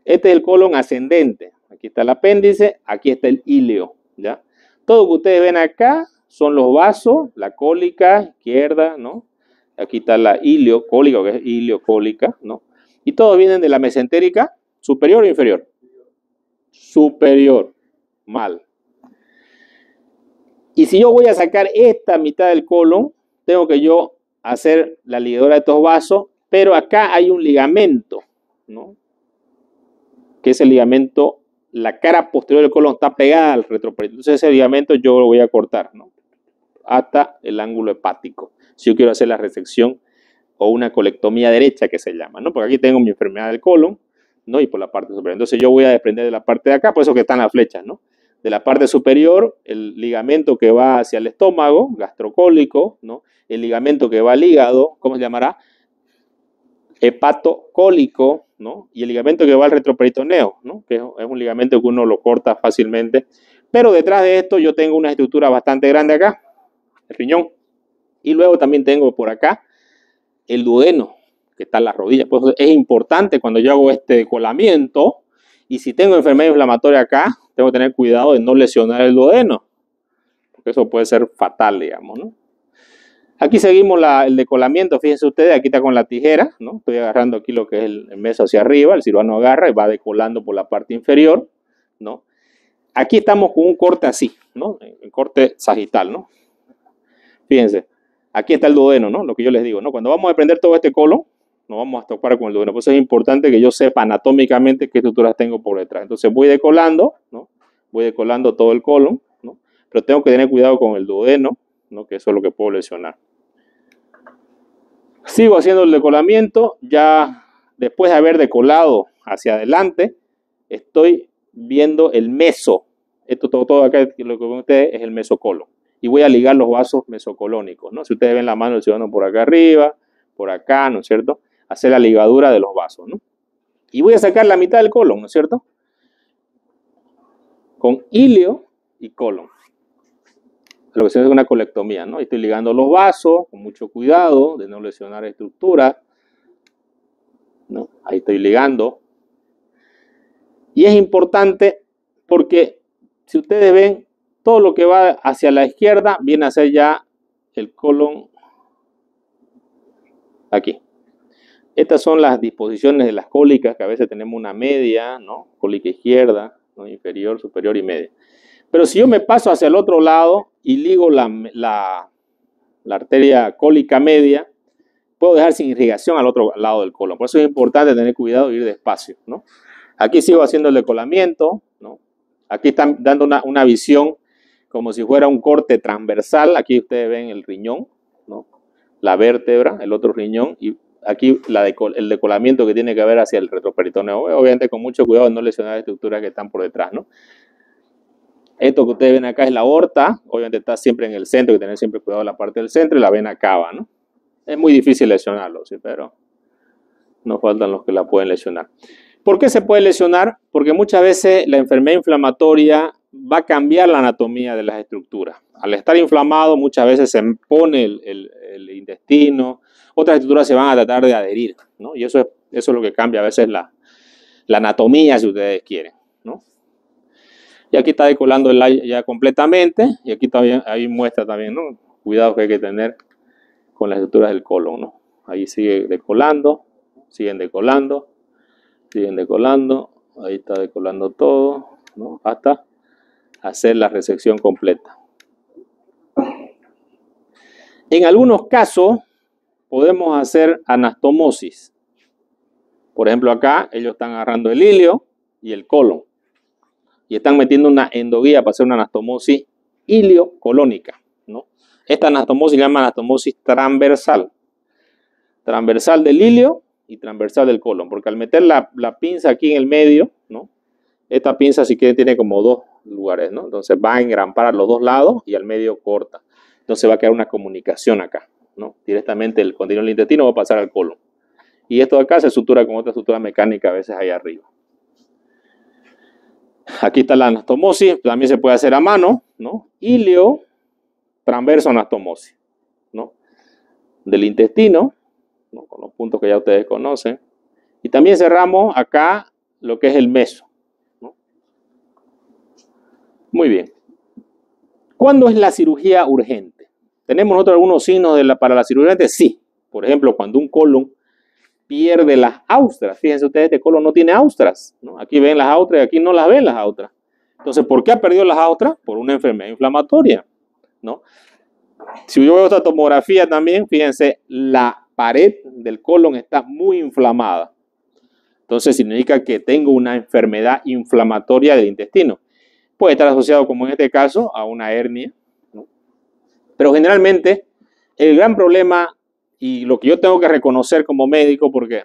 Este es el colon ascendente. Aquí está el apéndice, aquí está el ilio, ¿ya? Todo lo que ustedes ven acá son los vasos, la cólica izquierda, ¿no? Aquí está la iliocólica, que es iliocólica, ¿no? Y todos vienen de la mesentérica superior o inferior. Superior. Mal. Y si yo voy a sacar esta mitad del colon, tengo que yo hacer la ligadura de estos vasos, pero acá hay un ligamento, ¿no? Que ese ligamento, la cara posterior del colon está pegada al retroperitoneum. Entonces ese ligamento yo lo voy a cortar, ¿no? Hasta el ángulo hepático. Si yo quiero hacer la resección o una colectomía derecha que se llama, ¿no? Porque aquí tengo mi enfermedad del colon, ¿no? Y por la parte superior. Entonces yo voy a desprender de la parte de acá, por eso que están las flechas, ¿no? De la parte superior, el ligamento que va hacia el estómago, gastrocólico, ¿no? El ligamento que va al hígado, ¿cómo se llamará? Hepatocólico, ¿no? Y el ligamento que va al retroperitoneo, ¿no? Que es un ligamento que uno lo corta fácilmente. Pero detrás de esto yo tengo una estructura bastante grande acá, el riñón. Y luego también tengo por acá el duodeno, que está en las rodillas. Pues es importante cuando yo hago este decolamiento, y si tengo enfermedad inflamatoria acá, tengo que tener cuidado de no lesionar el duodeno, porque eso puede ser fatal, digamos, ¿no? Aquí seguimos el decolamiento, fíjense ustedes, aquí está con la tijera, ¿no? Estoy agarrando aquí lo que es el meso hacia arriba, el cirujano agarra y va decolando por la parte inferior, ¿no? Aquí estamos con un corte así, ¿no? El corte sagital, ¿no? Fíjense, aquí está el duodeno, ¿no? Lo que yo les digo, ¿no? Cuando vamos a desprender todo este colon, nos vamos a topar con el duodeno. Por eso es importante que yo sepa anatómicamente qué estructuras tengo por detrás. Entonces voy decolando, ¿no? Voy decolando todo el colon, ¿no? Pero tengo que tener cuidado con el duodeno, ¿no? Que eso es lo que puedo lesionar. Sigo haciendo el decolamiento, ya después de haber decolado hacia adelante, estoy viendo el meso. Esto todo acá, lo que ven ustedes es el mesocolon. Y voy a ligar los vasos mesocolónicos, ¿no? Si ustedes ven la mano del ciudadano por acá arriba, por acá, ¿no es cierto? Hacer la ligadura de los vasos, ¿no? Y voy a sacar la mitad del colon, ¿no es cierto? Con ilio y colon. Lo que se hace es una colectomía, ¿no? Estoy ligando los vasos con mucho cuidado de no lesionar estructuras, ¿no? Ahí estoy ligando. Y es importante porque si ustedes ven, todo lo que va hacia la izquierda viene a ser ya el colon aquí. Estas son las disposiciones de las cólicas, que a veces tenemos una media, ¿no? Cólica izquierda, ¿no? Inferior, superior y media. Pero si yo me paso hacia el otro lado y ligo la arteria cólica media, puedo dejar sin irrigación al otro lado del colon. Por eso es importante tener cuidado e ir despacio, ¿no? Aquí sigo haciendo el decolamiento, ¿no? Aquí están dando una visión como si fuera un corte transversal. Aquí ustedes ven el riñón, ¿no? La vértebra, el otro riñón, y aquí el decolamiento que tiene que haber hacia el retroperitoneo. Obviamente con mucho cuidado de no lesionar las estructuras que están por detrás, ¿no? Esto que ustedes ven acá es la aorta, obviamente está siempre en el centro, hay que tener siempre cuidado de la parte del centro, y la vena cava, ¿no? Es muy difícil lesionarlo, sí, pero no faltan los que la pueden lesionar. ¿Por qué se puede lesionar? Porque muchas veces la enfermedad inflamatoria va a cambiar la anatomía de las estructuras. Al estar inflamado, muchas veces se impone el intestino, otras estructuras se van a tratar de adherir, ¿no? Y eso es lo que cambia a veces la anatomía, si ustedes quieren, ¿no? Y aquí está decolando el aire ya completamente, y aquí también, ahí muestra también, ¿no? Cuidado que hay que tener con las estructuras del colon, ¿no? Ahí sigue decolando, siguen decolando, ahí está decolando todo, ¿no? Hasta hacer la resección completa. En algunos casos podemos hacer anastomosis. Por ejemplo, acá ellos están agarrando el ilio y el colon y están metiendo una endoguía para hacer una anastomosis iliocolónica, ¿no? Esta anastomosis se llama anastomosis transversal. Transversal del ilio y transversal del colon, porque al meter la pinza aquí en el medio, ¿no? Esta pinza si quieren tiene como dos lugares, ¿no? Entonces va a engrampar a los dos lados y al medio corta. Entonces va a quedar una comunicación acá, ¿no? Directamente el contenido del intestino va a pasar al colon. Y esto de acá se sutura con otra estructura mecánica a veces ahí arriba. Aquí está la anastomosis, también se puede hacer a mano, ¿no? Ilio transverso anastomosis, ¿no? Del intestino, ¿no? Con los puntos que ya ustedes conocen. Y también cerramos acá lo que es el meso, ¿no? Muy bien. ¿Cuándo es la cirugía urgente? ¿Tenemos nosotros algunos signos para la cirugía urgente? Sí. Por ejemplo, cuando un colon pierde las austras. Fíjense ustedes, este colon no tiene austras, ¿no? Aquí ven las austras y aquí no las ven las austras. Entonces, ¿por qué ha perdido las austras? Por una enfermedad inflamatoria, ¿no? Si yo veo esta tomografía también, fíjense, la pared del colon está muy inflamada. Entonces significa que tengo una enfermedad inflamatoria del intestino. Puede estar asociado, como en este caso, a una hernia, ¿no? Pero generalmente el gran problema y lo que yo tengo que reconocer como médico, porque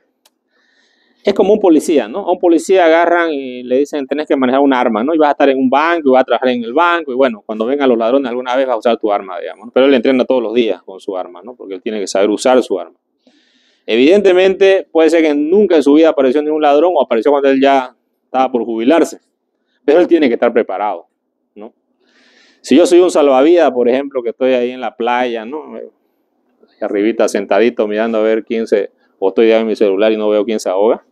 es como un policía, ¿no? A un policía agarran y le dicen, tenés que manejar un arma, ¿no? Y vas a estar en un banco, y vas a trabajar en el banco, y bueno, cuando vengan los ladrones alguna vez vas a usar tu arma, digamos, ¿no? Pero él entrena todos los días con su arma, ¿no? Porque él tiene que saber usar su arma. Evidentemente, puede ser que nunca en su vida apareció ningún ladrón o apareció cuando él ya estaba por jubilarse, pero él tiene que estar preparado, ¿no? Si yo soy un salvavidas, por ejemplo, que estoy ahí en la playa, ¿no? Arribita sentadito mirando a ver o estoy ya en mi celular y no veo quién se ahoga.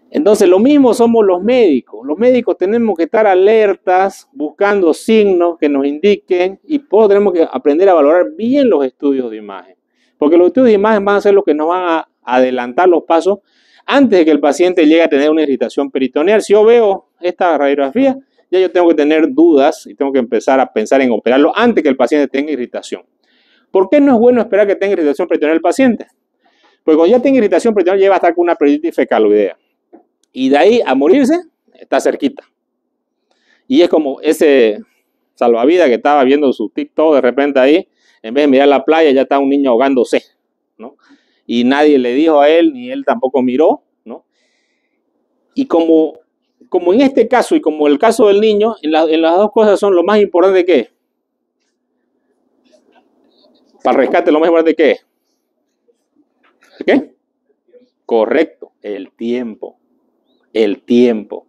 Entonces lo mismo somos los médicos. Los médicos tenemos que estar alertas, buscando signos que nos indiquen y tenemos que aprender a valorar bien los estudios de imagen. Porque los estudios de imagen van a ser los que nos van a adelantar los pasos antes de que el paciente llegue a tener una irritación peritoneal. Si yo veo esta radiografía, ya yo tengo que tener dudas y tengo que empezar a pensar en operarlo antes que el paciente tenga irritación. ¿Por qué no es bueno esperar que tenga irritación peritoneal el paciente? Porque cuando ya tenga irritación peritoneal, ya va a estar con una peritonitis fecaloidea. Y de ahí a morirse, está cerquita. Y es como ese salvavidas que estaba viendo su TikTok de repente ahí, en vez de mirar la playa, ya está un niño ahogándose, ¿no? Y nadie le dijo a él, ni él tampoco miró, ¿no? Y como en este caso y como el caso del niño, en las dos cosas son lo más importante que es. Para el rescate, lo más importante que es. ¿Qué? Correcto, el tiempo. El tiempo.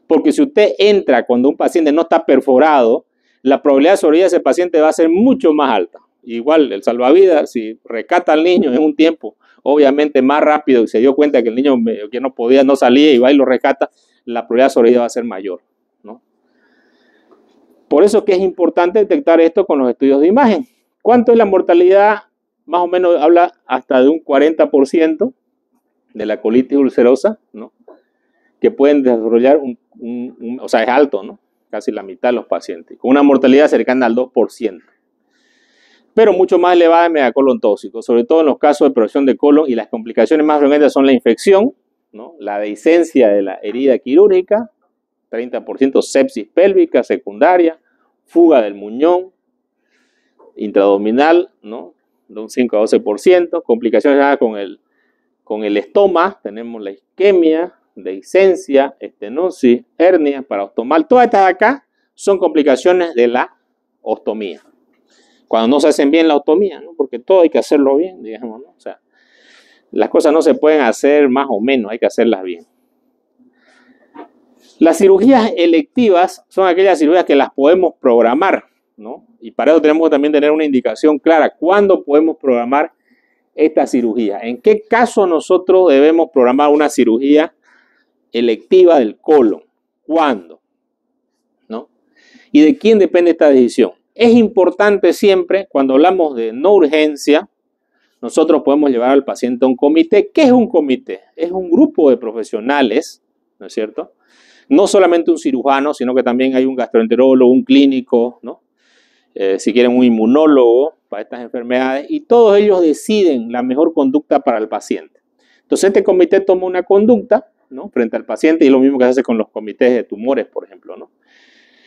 Porque si usted entra cuando un paciente no está perforado, la probabilidad de sobrevivir de ese paciente va a ser mucho más alta. Igual el salvavidas, si rescata al niño en un tiempo, obviamente más rápido y se dio cuenta que el niño que no podía, no salía y va y lo rescata, la probabilidad de sobrevivir va a ser mayor, ¿no? Por eso que es importante detectar esto con los estudios de imagen. ¿Cuánto es la mortalidad? Más o menos habla hasta de un 40% de la colitis ulcerosa, ¿no? Que pueden desarrollar o sea, es alto, ¿no? Casi la mitad de los pacientes, con una mortalidad cercana al 2%. Pero mucho más elevada en megacolon tóxico, sobre todo en los casos de progresión de colon, y las complicaciones más frecuentes son la infección, ¿no? La dehiscencia de la herida quirúrgica, 30% sepsis pélvica secundaria, fuga del muñón intraabdominal, ¿no? De un 5 a 12%, complicaciones con el estoma, tenemos la isquemia, dehiscencia, estenosis, hernia paraostomal. Todas estas de acá son complicaciones de la ostomía. Cuando no se hacen bien la ostomía, ¿no? Porque todo hay que hacerlo bien, digamos, ¿no? O sea, las cosas no se pueden hacer más o menos, hay que hacerlas bien. Las cirugías electivas son aquellas cirugías que las podemos programar, ¿no? Y para eso tenemos que también tener una indicación clara. ¿Cuándo podemos programar esta cirugía? ¿En qué caso nosotros debemos programar una cirugía electiva del colon? ¿Cuándo? ¿No? ¿Y de quién depende esta decisión? Es importante siempre, cuando hablamos de no urgencia, nosotros podemos llevar al paciente a un comité. ¿Qué es un comité? Es un grupo de profesionales, ¿no es cierto? No solamente un cirujano, sino que también hay un gastroenterólogo, un clínico, ¿no? Si quieren un inmunólogo para estas enfermedades, y todos ellos deciden la mejor conducta para el paciente. Entonces este comité toma una conducta, ¿no? Frente al paciente, y lo mismo que se hace con los comités de tumores, por ejemplo, ¿no?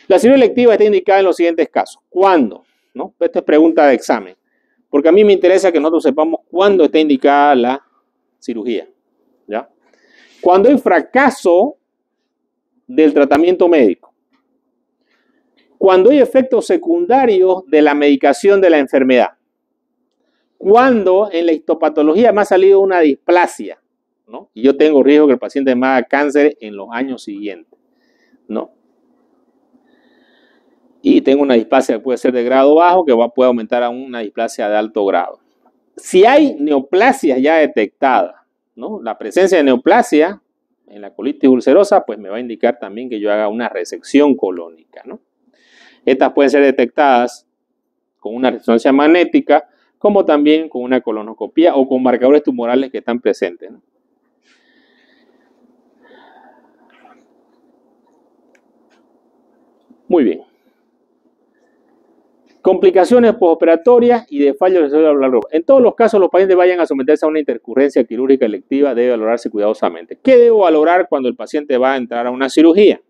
La cirugía electiva está indicada en los siguientes casos. ¿Cuándo? ¿no? Esto es pregunta de examen, porque a mí me interesa que nosotros sepamos cuándo está indicada la cirugía, ¿ya? Cuando hay fracaso del tratamiento médico, cuando hay efectos secundarios de la medicación de la enfermedad, cuando en la histopatología me ha salido una displasia, ¿no? Y yo tengo riesgo que el paciente me haga cáncer en los años siguientes, ¿no? Y tengo una displasia que puede ser de grado bajo, que puede aumentar a una displasia de alto grado. Si hay neoplasias ya detectadas, ¿no? La presencia de neoplasia en la colitis ulcerosa, pues me va a indicar también que yo haga una resección colónica, ¿no? Estas pueden ser detectadas con una resonancia magnética, como también con una colonoscopía o con marcadores tumorales que están presentes, ¿no? Muy bien. Complicaciones postoperatorias y de fallo de célula blanca. En todos los casos, los pacientes vayan a someterse a una intercurrencia quirúrgica electiva, debe valorarse cuidadosamente. ¿Qué debo valorar cuando el paciente va a entrar a una cirugía?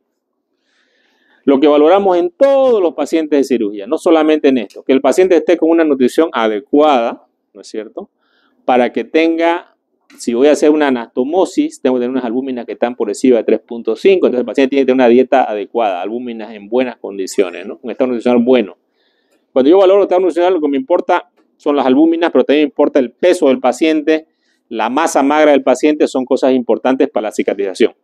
Lo que valoramos en todos los pacientes de cirugía, no solamente en esto, que el paciente esté con una nutrición adecuada, ¿no es cierto? Para que tenga, si voy a hacer una anastomosis, tengo que tener unas albúminas que están por encima de 3.5, entonces el paciente tiene que tener una dieta adecuada, albúminas en buenas condiciones, ¿no? Un estado nutricional bueno. Cuando yo valoro el estado nutricional, lo que me importa son las albúminas, pero también me importa el peso del paciente, la masa magra del paciente, son cosas importantes para la cicatrización.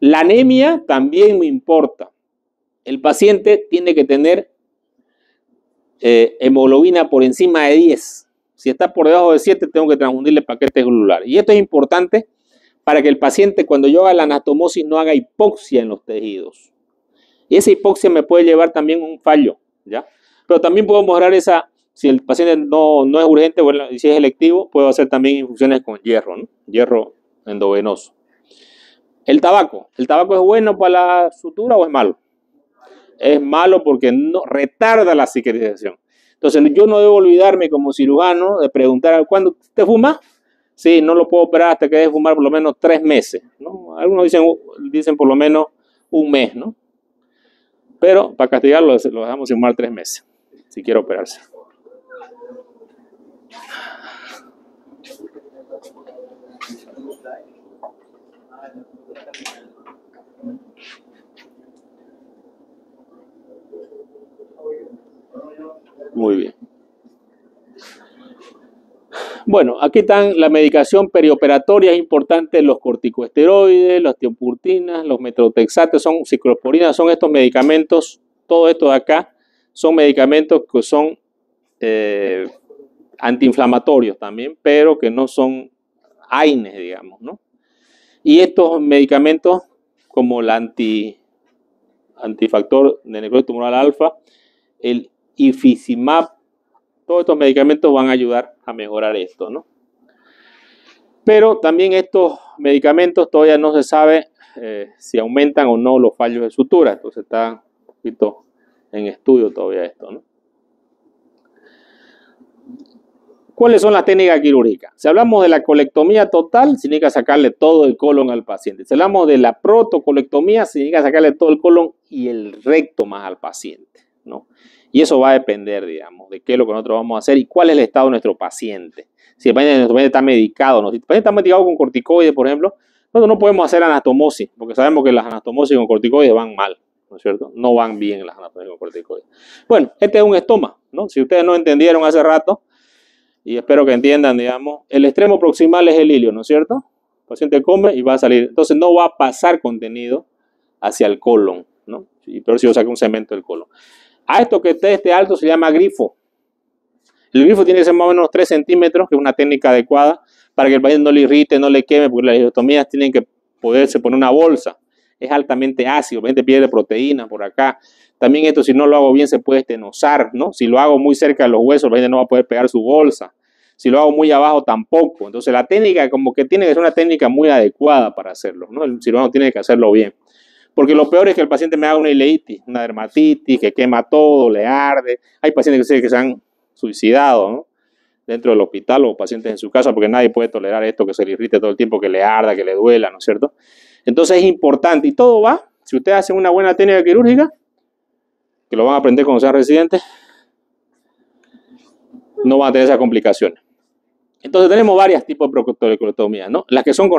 La anemia también me importa. El paciente tiene que tener hemoglobina por encima de 10. Si está por debajo de 7, tengo que transfundirle paquete glular. Y esto es importante para que el paciente, cuando yo haga la anastomosis, no haga hipoxia en los tejidos. Y esa hipoxia me puede llevar también a un fallo, ¿ya? Pero también puedo mejorar esa, si el paciente no es urgente, bueno, y si es electivo, puedo hacer también infusiones con hierro, ¿no? Hierro endovenoso. ¿El tabaco es bueno para la sutura o es malo? Es malo porque no retarda la cicatrización. Entonces yo no debo olvidarme como cirujano de preguntar, ¿cuándo te fuma? Sí, no lo puedo operar hasta que deje de fumar por lo menos 3 meses, ¿no? Algunos dicen por lo menos un mes, ¿no? Pero para castigarlo lo dejamos fumar 3 meses, si quiere operarse. Muy bien. Bueno, aquí están la medicación perioperatoria, es importante, los corticosteroides, las tiopurtinas, los metrotexates, son ciclosporinas, son estos medicamentos, todo esto de acá, son medicamentos que son antiinflamatorios también, pero que no son AINES, digamos, ¿no? Y estos medicamentos, como el antifactor de necrosis tumoral alfa, el ifizimab, todos estos medicamentos van a ayudar a mejorar esto, ¿no? Pero también estos medicamentos todavía no se sabe si aumentan o no los fallos de sutura, entonces está un poquito en estudio todavía esto, ¿no? ¿Cuáles son las técnicas quirúrgicas? Si hablamos de la colectomía total, significa sacarle todo el colon al paciente. Si hablamos de la protocolectomía, significa sacarle todo el colon y el recto más al paciente, ¿no? Y eso va a depender, digamos, de qué es lo que nosotros vamos a hacer y cuál es el estado de nuestro paciente. Si el paciente está medicado, ¿no? Si el paciente está medicado con corticoides, por ejemplo, nosotros no podemos hacer anastomosis, porque sabemos que las anastomosis con corticoides van mal, ¿no es cierto? No van bien las anastomosis con corticoides. Bueno, este es un estoma, ¿no? Si ustedes no entendieron hace rato, y espero que entiendan, digamos, el extremo proximal es el ilio, ¿no es cierto? El paciente come y va a salir. Entonces no va a pasar contenido hacia el colon, ¿no? Y peor si yo saco un cemento del colon. A esto que esté alto se llama grifo. El grifo tiene que ser más o menos 3 centímetros, que es una técnica adecuada para que el paciente no le irrite, no le queme, porque las ileotomías tienen que poderse poner una bolsa. Es altamente ácido, el paciente pierde proteínas por acá. También esto, si no lo hago bien, se puede estenosar, ¿no? Si lo hago muy cerca de los huesos, el paciente no va a poder pegar su bolsa. Si lo hago muy abajo, tampoco. Entonces, la técnica como que tiene que ser una técnica muy adecuada para hacerlo, ¿no? El cirujano tiene que hacerlo bien. Porque lo peor es que el paciente me haga una ileitis, una dermatitis, que quema todo, le arde. Hay pacientes que se han suicidado, ¿no? Dentro del hospital o pacientes en su casa, porque nadie puede tolerar esto, que se le irrite todo el tiempo, que le arda, que le duela, ¿no es cierto? Entonces es importante y todo va, si ustedes hacen una buena técnica quirúrgica, que lo van a aprender cuando sean residentes, no van a tener esas complicaciones. Entonces tenemos varios tipos de proctolectomía, ¿no? Las que son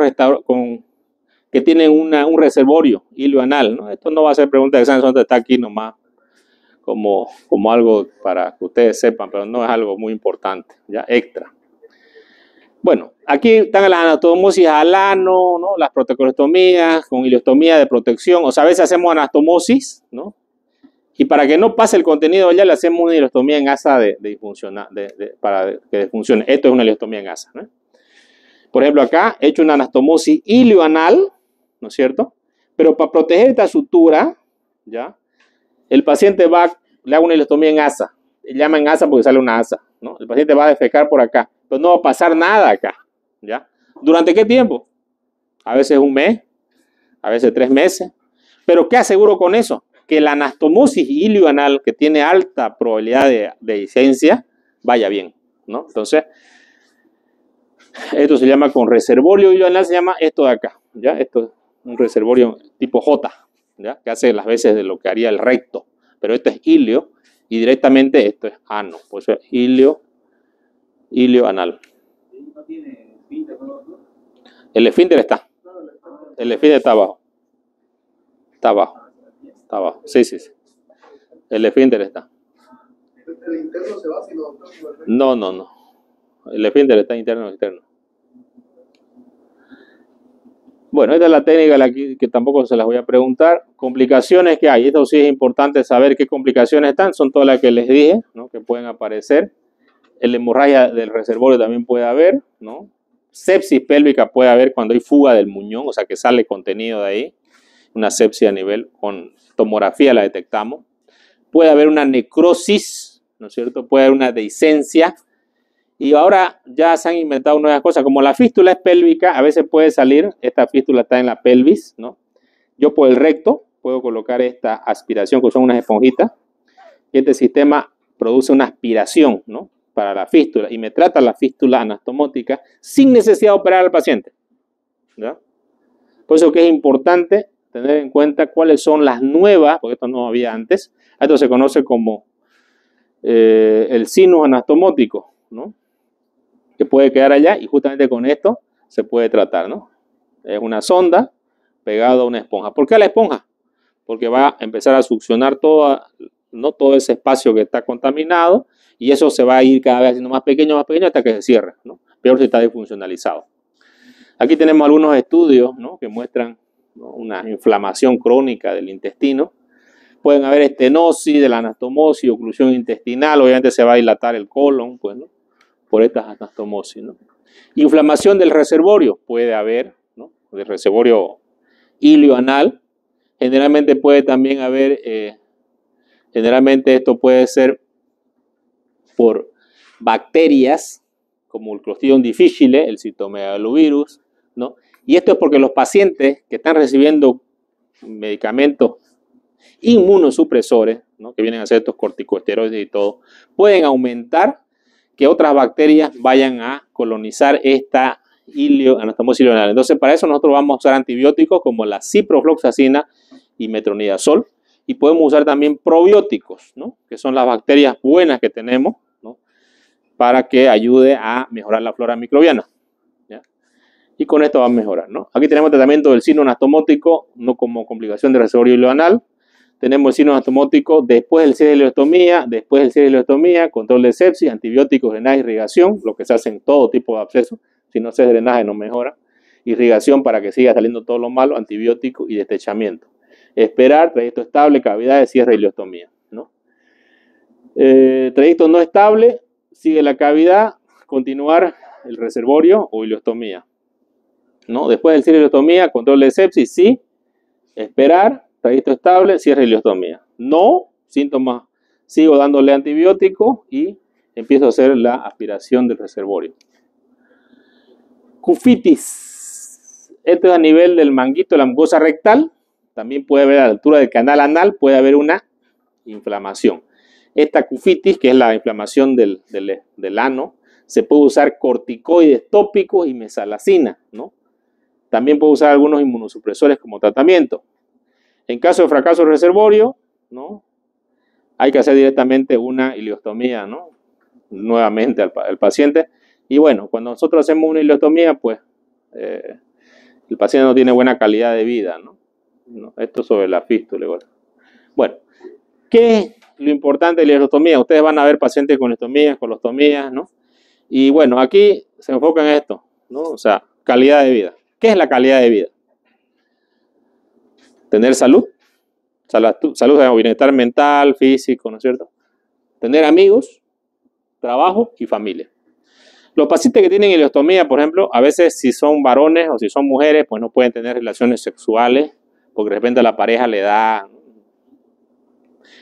que tienen un reservorio ilioanal, ¿no? Esto no va a ser pregunta de examen, está aquí nomás como algo para que ustedes sepan, pero no es algo muy importante, ya extra. Bueno, aquí están las anastomosis al ano, ¿no? Las proctolectomías con ileostomía de protección, o sea, a veces hacemos anastomosis, ¿no? Y para que no pase el contenido ya le hacemos una ileostomía en asa para que funcione. Esto es una ileostomía en asa, ¿no? Por ejemplo, acá he hecho una anastomosis ilioanal, ¿no es cierto? Pero para proteger esta sutura, ¿ya? El paciente le hago una ileostomía en asa. Le llaman asa porque sale una asa, ¿no? El paciente va a defecar por acá, pero no va a pasar nada acá, ¿ya? ¿Durante qué tiempo? A veces un mes, a veces 3 meses. Pero ¿qué aseguro con eso? Que la anastomosis ilioanal, que tiene alta probabilidad de licencia, vaya bien, ¿no? Entonces, esto se llama con reservorio ilioanal, se llama esto de acá, ¿ya? Esto es un reservorio tipo J, ¿ya? Que hace las veces de lo que haría el recto, pero esto es ilio y directamente esto es ano, por eso es ilioanal. ¿No tiene esfínter? El esfínter está. El esfínter está abajo. Está abajo. Está abajo. Sí. El esfínter está. ¿El interno se va si no? No. El esfínter está interno o externo. Bueno, esta es la técnica que tampoco se las voy a preguntar. Complicaciones que hay. Esto sí es importante saber qué complicaciones están. Son todas las que les dije, ¿no? Que pueden aparecer. La hemorragia del reservorio también puede haber, ¿no? Sepsis pélvica puede haber cuando hay fuga del muñón, o sea que sale contenido de ahí. Una sepsia a nivel, con tomografía la detectamos. Puede haber una necrosis, ¿no es cierto? Puede haber una dehiscencia. Y ahora ya se han inventado nuevas cosas, como la fístula es pélvica, a veces puede salir, esta fístula está en la pelvis, ¿no? Yo por el recto puedo colocar esta aspiración, que son unas esponjitas, y este sistema produce una aspiración, ¿no? Para la fístula, y me trata la fístula anastomótica sin necesidad de operar al paciente, ¿ya? Por eso que es importante tener en cuenta cuáles son las nuevas, porque esto no había antes. Esto se conoce como el sinus anastomótico, ¿no? Que puede quedar allá y justamente con esto se puede tratar, ¿no? Es una sonda pegada a una esponja. ¿Por qué a la esponja? Porque va a empezar a succionar todo ese espacio que está contaminado y eso se va a ir cada vez haciendo más pequeño hasta que se cierre, ¿no? Peor si está disfuncionalizado. Aquí tenemos algunos estudios, ¿no? Que muestran, ¿no? Una inflamación crónica del intestino. Pueden haber estenosis de la anastomosis, oclusión intestinal, obviamente se va a dilatar el colon, pues, ¿no? Por estas anastomosis, ¿no? Inflamación del reservorio puede haber, ¿no? Del reservorio ilioanal. Generalmente puede también haber, generalmente esto puede ser por bacterias, como el Clostridium difficile, el citomegalovirus, ¿no? Y esto es porque los pacientes que están recibiendo medicamentos inmunosupresores, ¿no? Que vienen a ser estos corticosteroides y todo, pueden aumentar que otras bacterias vayan a colonizar esta anastomosis ilioanal. Entonces, para eso nosotros vamos a usar antibióticos como la ciprofloxacina y metronidazol, y podemos usar también probióticos, ¿no? Que son las bacterias buenas que tenemos, ¿no? Para que ayude a mejorar la flora microbiana, ¿ya? Y con esto va a mejorar, ¿no? Aquí tenemos el tratamiento del sinus anastomótico, no como complicación de reservorio ilioanal. Tenemos el sinus anastomótico después del cierre de ileostomía, control de sepsis, antibióticos, drenaje, irrigación, lo que se hace en todo tipo de absceso. Si no se hace drenaje no mejora. Irrigación para que siga saliendo todo lo malo, antibiótico y destechamiento. Esperar, trayecto estable, cavidades, cierre, ileostomía, ¿no? Trayecto no estable, sigue la cavidad, continuar el reservorio o ileostomía, ¿no? Después del cierre de ileostomía, control de sepsis, sí. Esperar, trayecto estable, cierre ileostomía. No, síntomas, sigo dándole antibiótico y empiezo a hacer la aspiración del reservorio. Cufitis. Esto es a nivel del manguito de la mucosa rectal. También puede haber a la altura del canal anal, puede haber una inflamación. Esta cufitis, que es la inflamación del ano, se puede usar corticoides tópicos y mesalazina, ¿no? También puede usar algunos inmunosupresores como tratamiento. En caso de fracaso reservorio, ¿no? Hay que hacer directamente una ileostomía, ¿no? nuevamente al paciente. Y bueno, cuando nosotros hacemos una ileostomía, pues el paciente no tiene buena calidad de vida, ¿no? Esto sobre la fístula. Bueno, ¿qué es lo importante de la ileostomía? Ustedes van a ver pacientes con ileostomías, colostomías, ¿no? Y bueno, aquí se enfoca en esto, ¿no? O sea, calidad de vida. ¿Qué es la calidad de vida? Tener salud, salud, bienestar mental, físico, ¿no es cierto? Tener amigos, trabajo y familia. Los pacientes que tienen ileostomía, por ejemplo, a veces si son varones o si son mujeres, pues no pueden tener relaciones sexuales porque de repente la pareja le da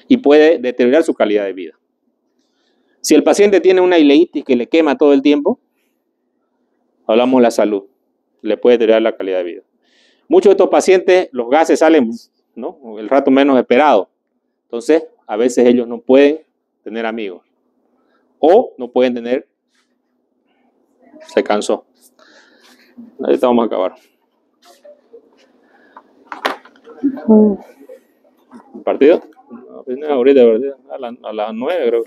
y puede deteriorar su calidad de vida. Si el paciente tiene una ileitis que le quema todo el tiempo, hablamos de la salud, le puede deteriorar la calidad de vida. Muchos de estos pacientes, los gases salen, ¿no?, el rato menos esperado. Entonces, a veces ellos no pueden tener amigos o no pueden tener. Se cansó. Ahorita vamos a acabar. ¿Partido? No, ahorita, a las 9 creo.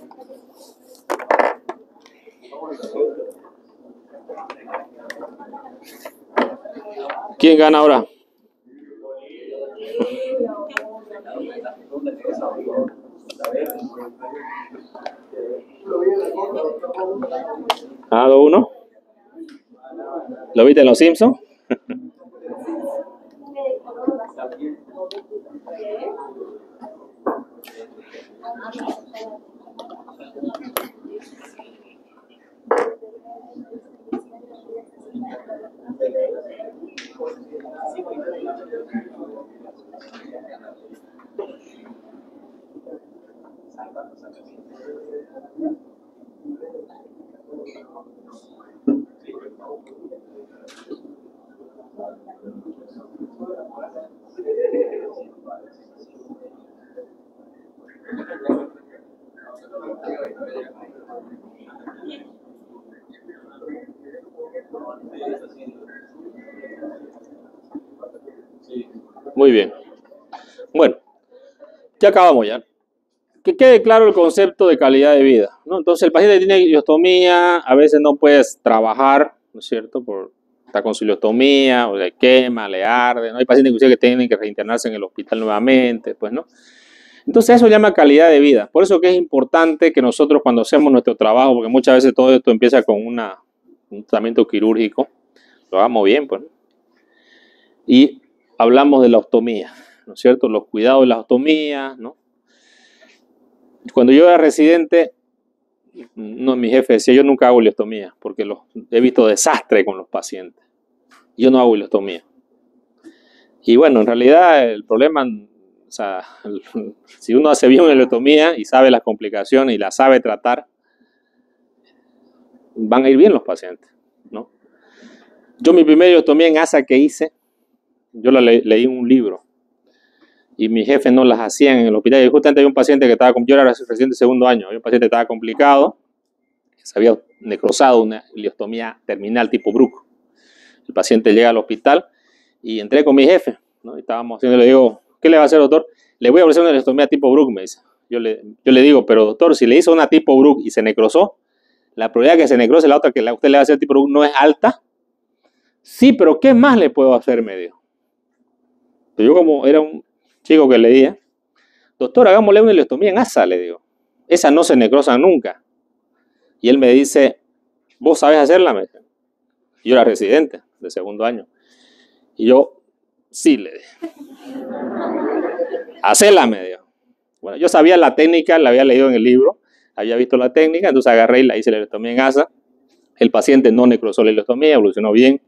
¿Quién gana ahora? Ah, 2-1. ¿Lo viste en Los Simpsons? Muy bien. Bueno, ya acabamos ya. Que quede claro el concepto de calidad de vida, ¿no? Entonces el paciente tiene ileostomía, a veces no puedes trabajar, ¿no es cierto? Está con su ileostomía, o le quema, le arde, ¿no? Hay pacientes inclusive que tienen que reinternarse en el hospital nuevamente, pues, ¿no? Entonces eso se llama calidad de vida. Por eso que es importante que nosotros cuando hacemos nuestro trabajo, porque muchas veces todo esto empieza con un tratamiento quirúrgico, lo hagamos bien, pues, ¿no? Y hablamos de la ostomía, ¿no es cierto? Los cuidados de la ostomía, ¿no? Cuando yo era residente, mi jefe decía, yo nunca hago ileostomía, porque he visto desastre con los pacientes. Yo no hago ileostomía. Y bueno, en realidad el problema, o sea, si uno hace bien una ileostomía y sabe las complicaciones y la sabe tratar, van a ir bien los pacientes, ¿no? Yo mi primera ileostomía en ASA que hice, yo leí un libro. Y mi jefe no las hacían en el hospital. Y justamente había un paciente que estaba, yo era residente de segundo año, había un paciente que estaba complicado, se había necrosado una ileostomía terminal tipo Bruch. El paciente llega al hospital y entré con mi jefe, ¿no? Y estábamos haciendo, le digo, ¿qué le va a hacer, doctor? Le voy a ofrecer una ileostomía tipo Bruch, me dice. Yo le digo, pero doctor, si le hizo una tipo Bruch y se necrosó, la probabilidad de que se necrose la otra que usted le va a hacer tipo Bruch no es alta. Sí, pero ¿qué más le puedo hacer? Me dijo. Pero yo como era un chico que leía, doctor, hagámosle una ileostomía en ASA, le digo. Esas no se necrosan nunca. Y él me dice, ¿vos sabés hacerla? Me dice. Yo era residente de segundo año. Y yo, sí, le dije. Hacela, me dijo. Bueno, yo sabía la técnica, la había leído en el libro, había visto la técnica, entonces agarré y la hice la ileostomía en ASA. El paciente no necrosó la ileostomía, evolucionó bien.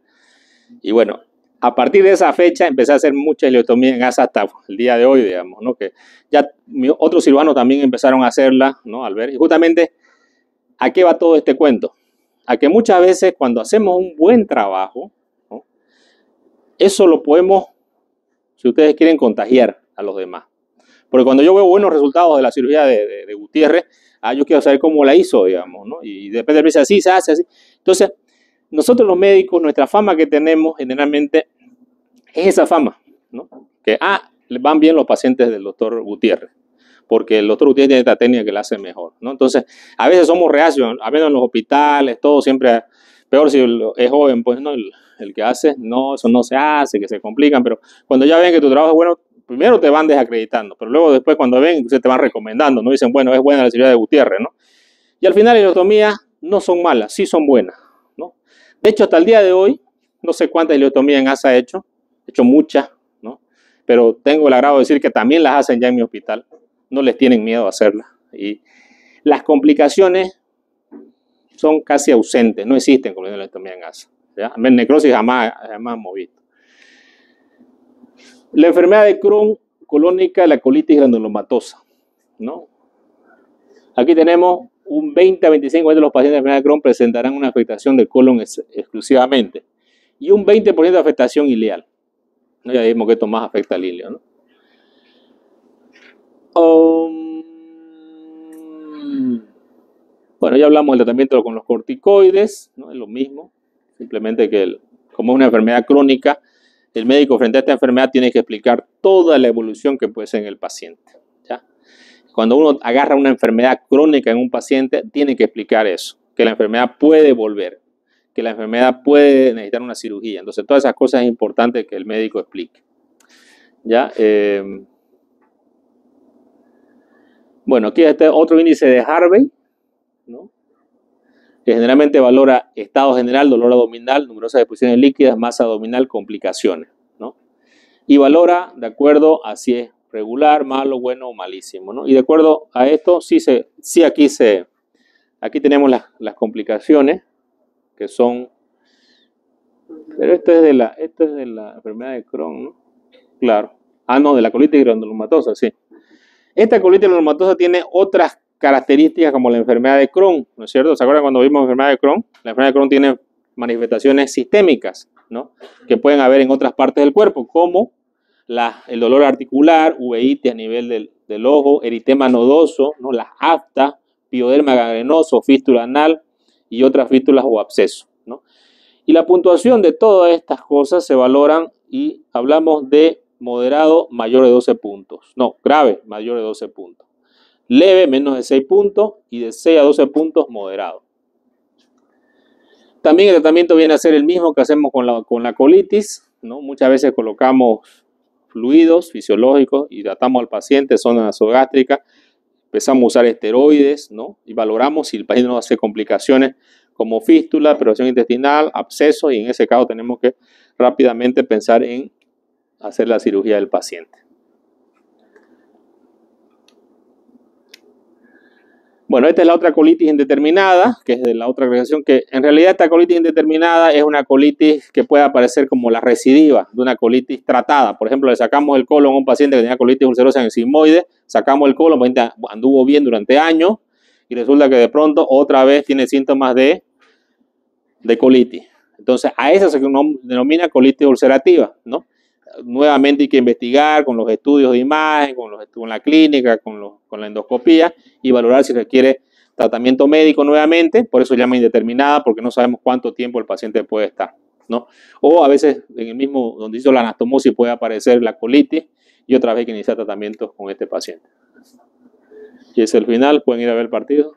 Y bueno, a partir de esa fecha empecé a hacer mucha ileostomía en ASA hasta el día de hoy, digamos, ¿no? Que ya otros cirujanos también empezaron a hacerla, ¿no? Al ver, y justamente, ¿a qué va todo este cuento? A que muchas veces cuando hacemos un buen trabajo, ¿no?, eso lo podemos, si ustedes quieren, contagiar a los demás. Porque cuando yo veo buenos resultados de la cirugía de Gutiérrez, yo quiero saber cómo la hizo, digamos, ¿no? Y depende de así, se hace así. Entonces, nosotros los médicos, nuestra fama que tenemos generalmente es esa fama, ¿no? Que, van bien los pacientes del doctor Gutiérrez. porque el doctor Gutiérrez tiene esta técnica que la hace mejor, ¿no? Entonces, a veces somos reacios, a menos en los hospitales, todo siempre, peor si es joven, pues, ¿no? El que hace, no, eso no se hace, que se complican, pero cuando ya ven que tu trabajo es bueno, primero te van desacreditando, pero luego después cuando ven, se te van recomendando, ¿no? Dicen, bueno, es buena la cirugía de Gutiérrez, ¿no? Y al final las ileotomías no son malas, sí son buenas, ¿no? De hecho, hasta el día de hoy, no sé cuántas ileotomías en ASA he hecho muchas, ¿no? Pero tengo el agrado de decir que también las hacen ya en mi hospital, no les tienen miedo a hacerlas. Y las complicaciones son casi ausentes, no existen con la ileotomía en ASA. ¿Ya? Necrosis jamás hemos visto. La enfermedad de Crohn colónica, la colitis granulomatosa, ¿no? Aquí tenemos un 20 a 25% de los pacientes de enfermedad de Crohn presentarán una afectación del colon exclusivamente y un 20% de afectación ileal. ¿No? Ya dijimos que esto más afecta al ileo, ¿no? Bueno, ya hablamos del tratamiento con los corticoides, ¿no? Es lo mismo, simplemente que como es una enfermedad crónica, el médico frente a esta enfermedad tiene que explicar toda la evolución que puede ser en el paciente. ¿Ya? Cuando uno agarra una enfermedad crónica en un paciente, tiene que explicar eso, que la enfermedad puede volver, que la enfermedad puede necesitar una cirugía. Entonces, todas esas cosas es importante que el médico explique. ¿Ya? Bueno, aquí está otro índice de Harvey, ¿no? Que generalmente valora estado general, dolor abdominal, numerosas deposiciones líquidas, masa abdominal, complicaciones, ¿no? Y valora de acuerdo a si es regular, malo, bueno o malísimo, ¿no? Y de acuerdo a esto, aquí tenemos las complicaciones, que son, pero esto es de la enfermedad de Crohn, ¿no? Claro. Ah, no, de la colitis granulomatosa, sí. Esta colitis granulomatosa tiene otras características como la enfermedad de Crohn, ¿no es cierto? ¿Se acuerdan cuando vimos la enfermedad de Crohn? La enfermedad de Crohn tiene manifestaciones sistémicas, ¿no? Que pueden haber en otras partes del cuerpo, como el dolor articular, uveitis a nivel del ojo, eritema nodoso, ¿no? Las aftas, pioderma gangrenoso, fístula anal y otras fístulas o abscesos, ¿no? Y la puntuación de todas estas cosas se valoran y hablamos de moderado mayor de 12 puntos. No, grave mayor de 12 puntos. Leve menos de 6 puntos y de 6 a 12 puntos moderado. También el tratamiento viene a ser el mismo que hacemos con la colitis, ¿no? Muchas veces colocamos fluidos fisiológicos y tratamos al paciente, zona nasogástrica, empezamos a usar esteroides, ¿no? Y valoramos si el paciente no hace complicaciones como fístula, perforación intestinal, abscesos, y en ese caso tenemos que rápidamente pensar en hacer la cirugía del paciente. Bueno, esta es la otra colitis indeterminada, que es de la otra agregación, que en realidad esta colitis indeterminada es una colitis que puede aparecer como la recidiva de una colitis tratada. Por ejemplo, le sacamos el colon a un paciente que tenía colitis ulcerosa en el sigmoide, sacamos el colon, el paciente anduvo bien durante años y resulta que de pronto otra vez tiene síntomas de colitis. Entonces, a esa se denomina colitis ulcerativa, ¿no? Nuevamente hay que investigar con los estudios de imagen, con la clínica, con la endoscopía y valorar si requiere tratamiento médico nuevamente. Por eso se llama indeterminada, porque no sabemos cuánto tiempo el paciente puede estar, ¿no? O a veces en el mismo donde hizo la anastomosis puede aparecer la colitis y otra vez hay que iniciar tratamientos con este paciente. Y es el final, pueden ir a ver el partido.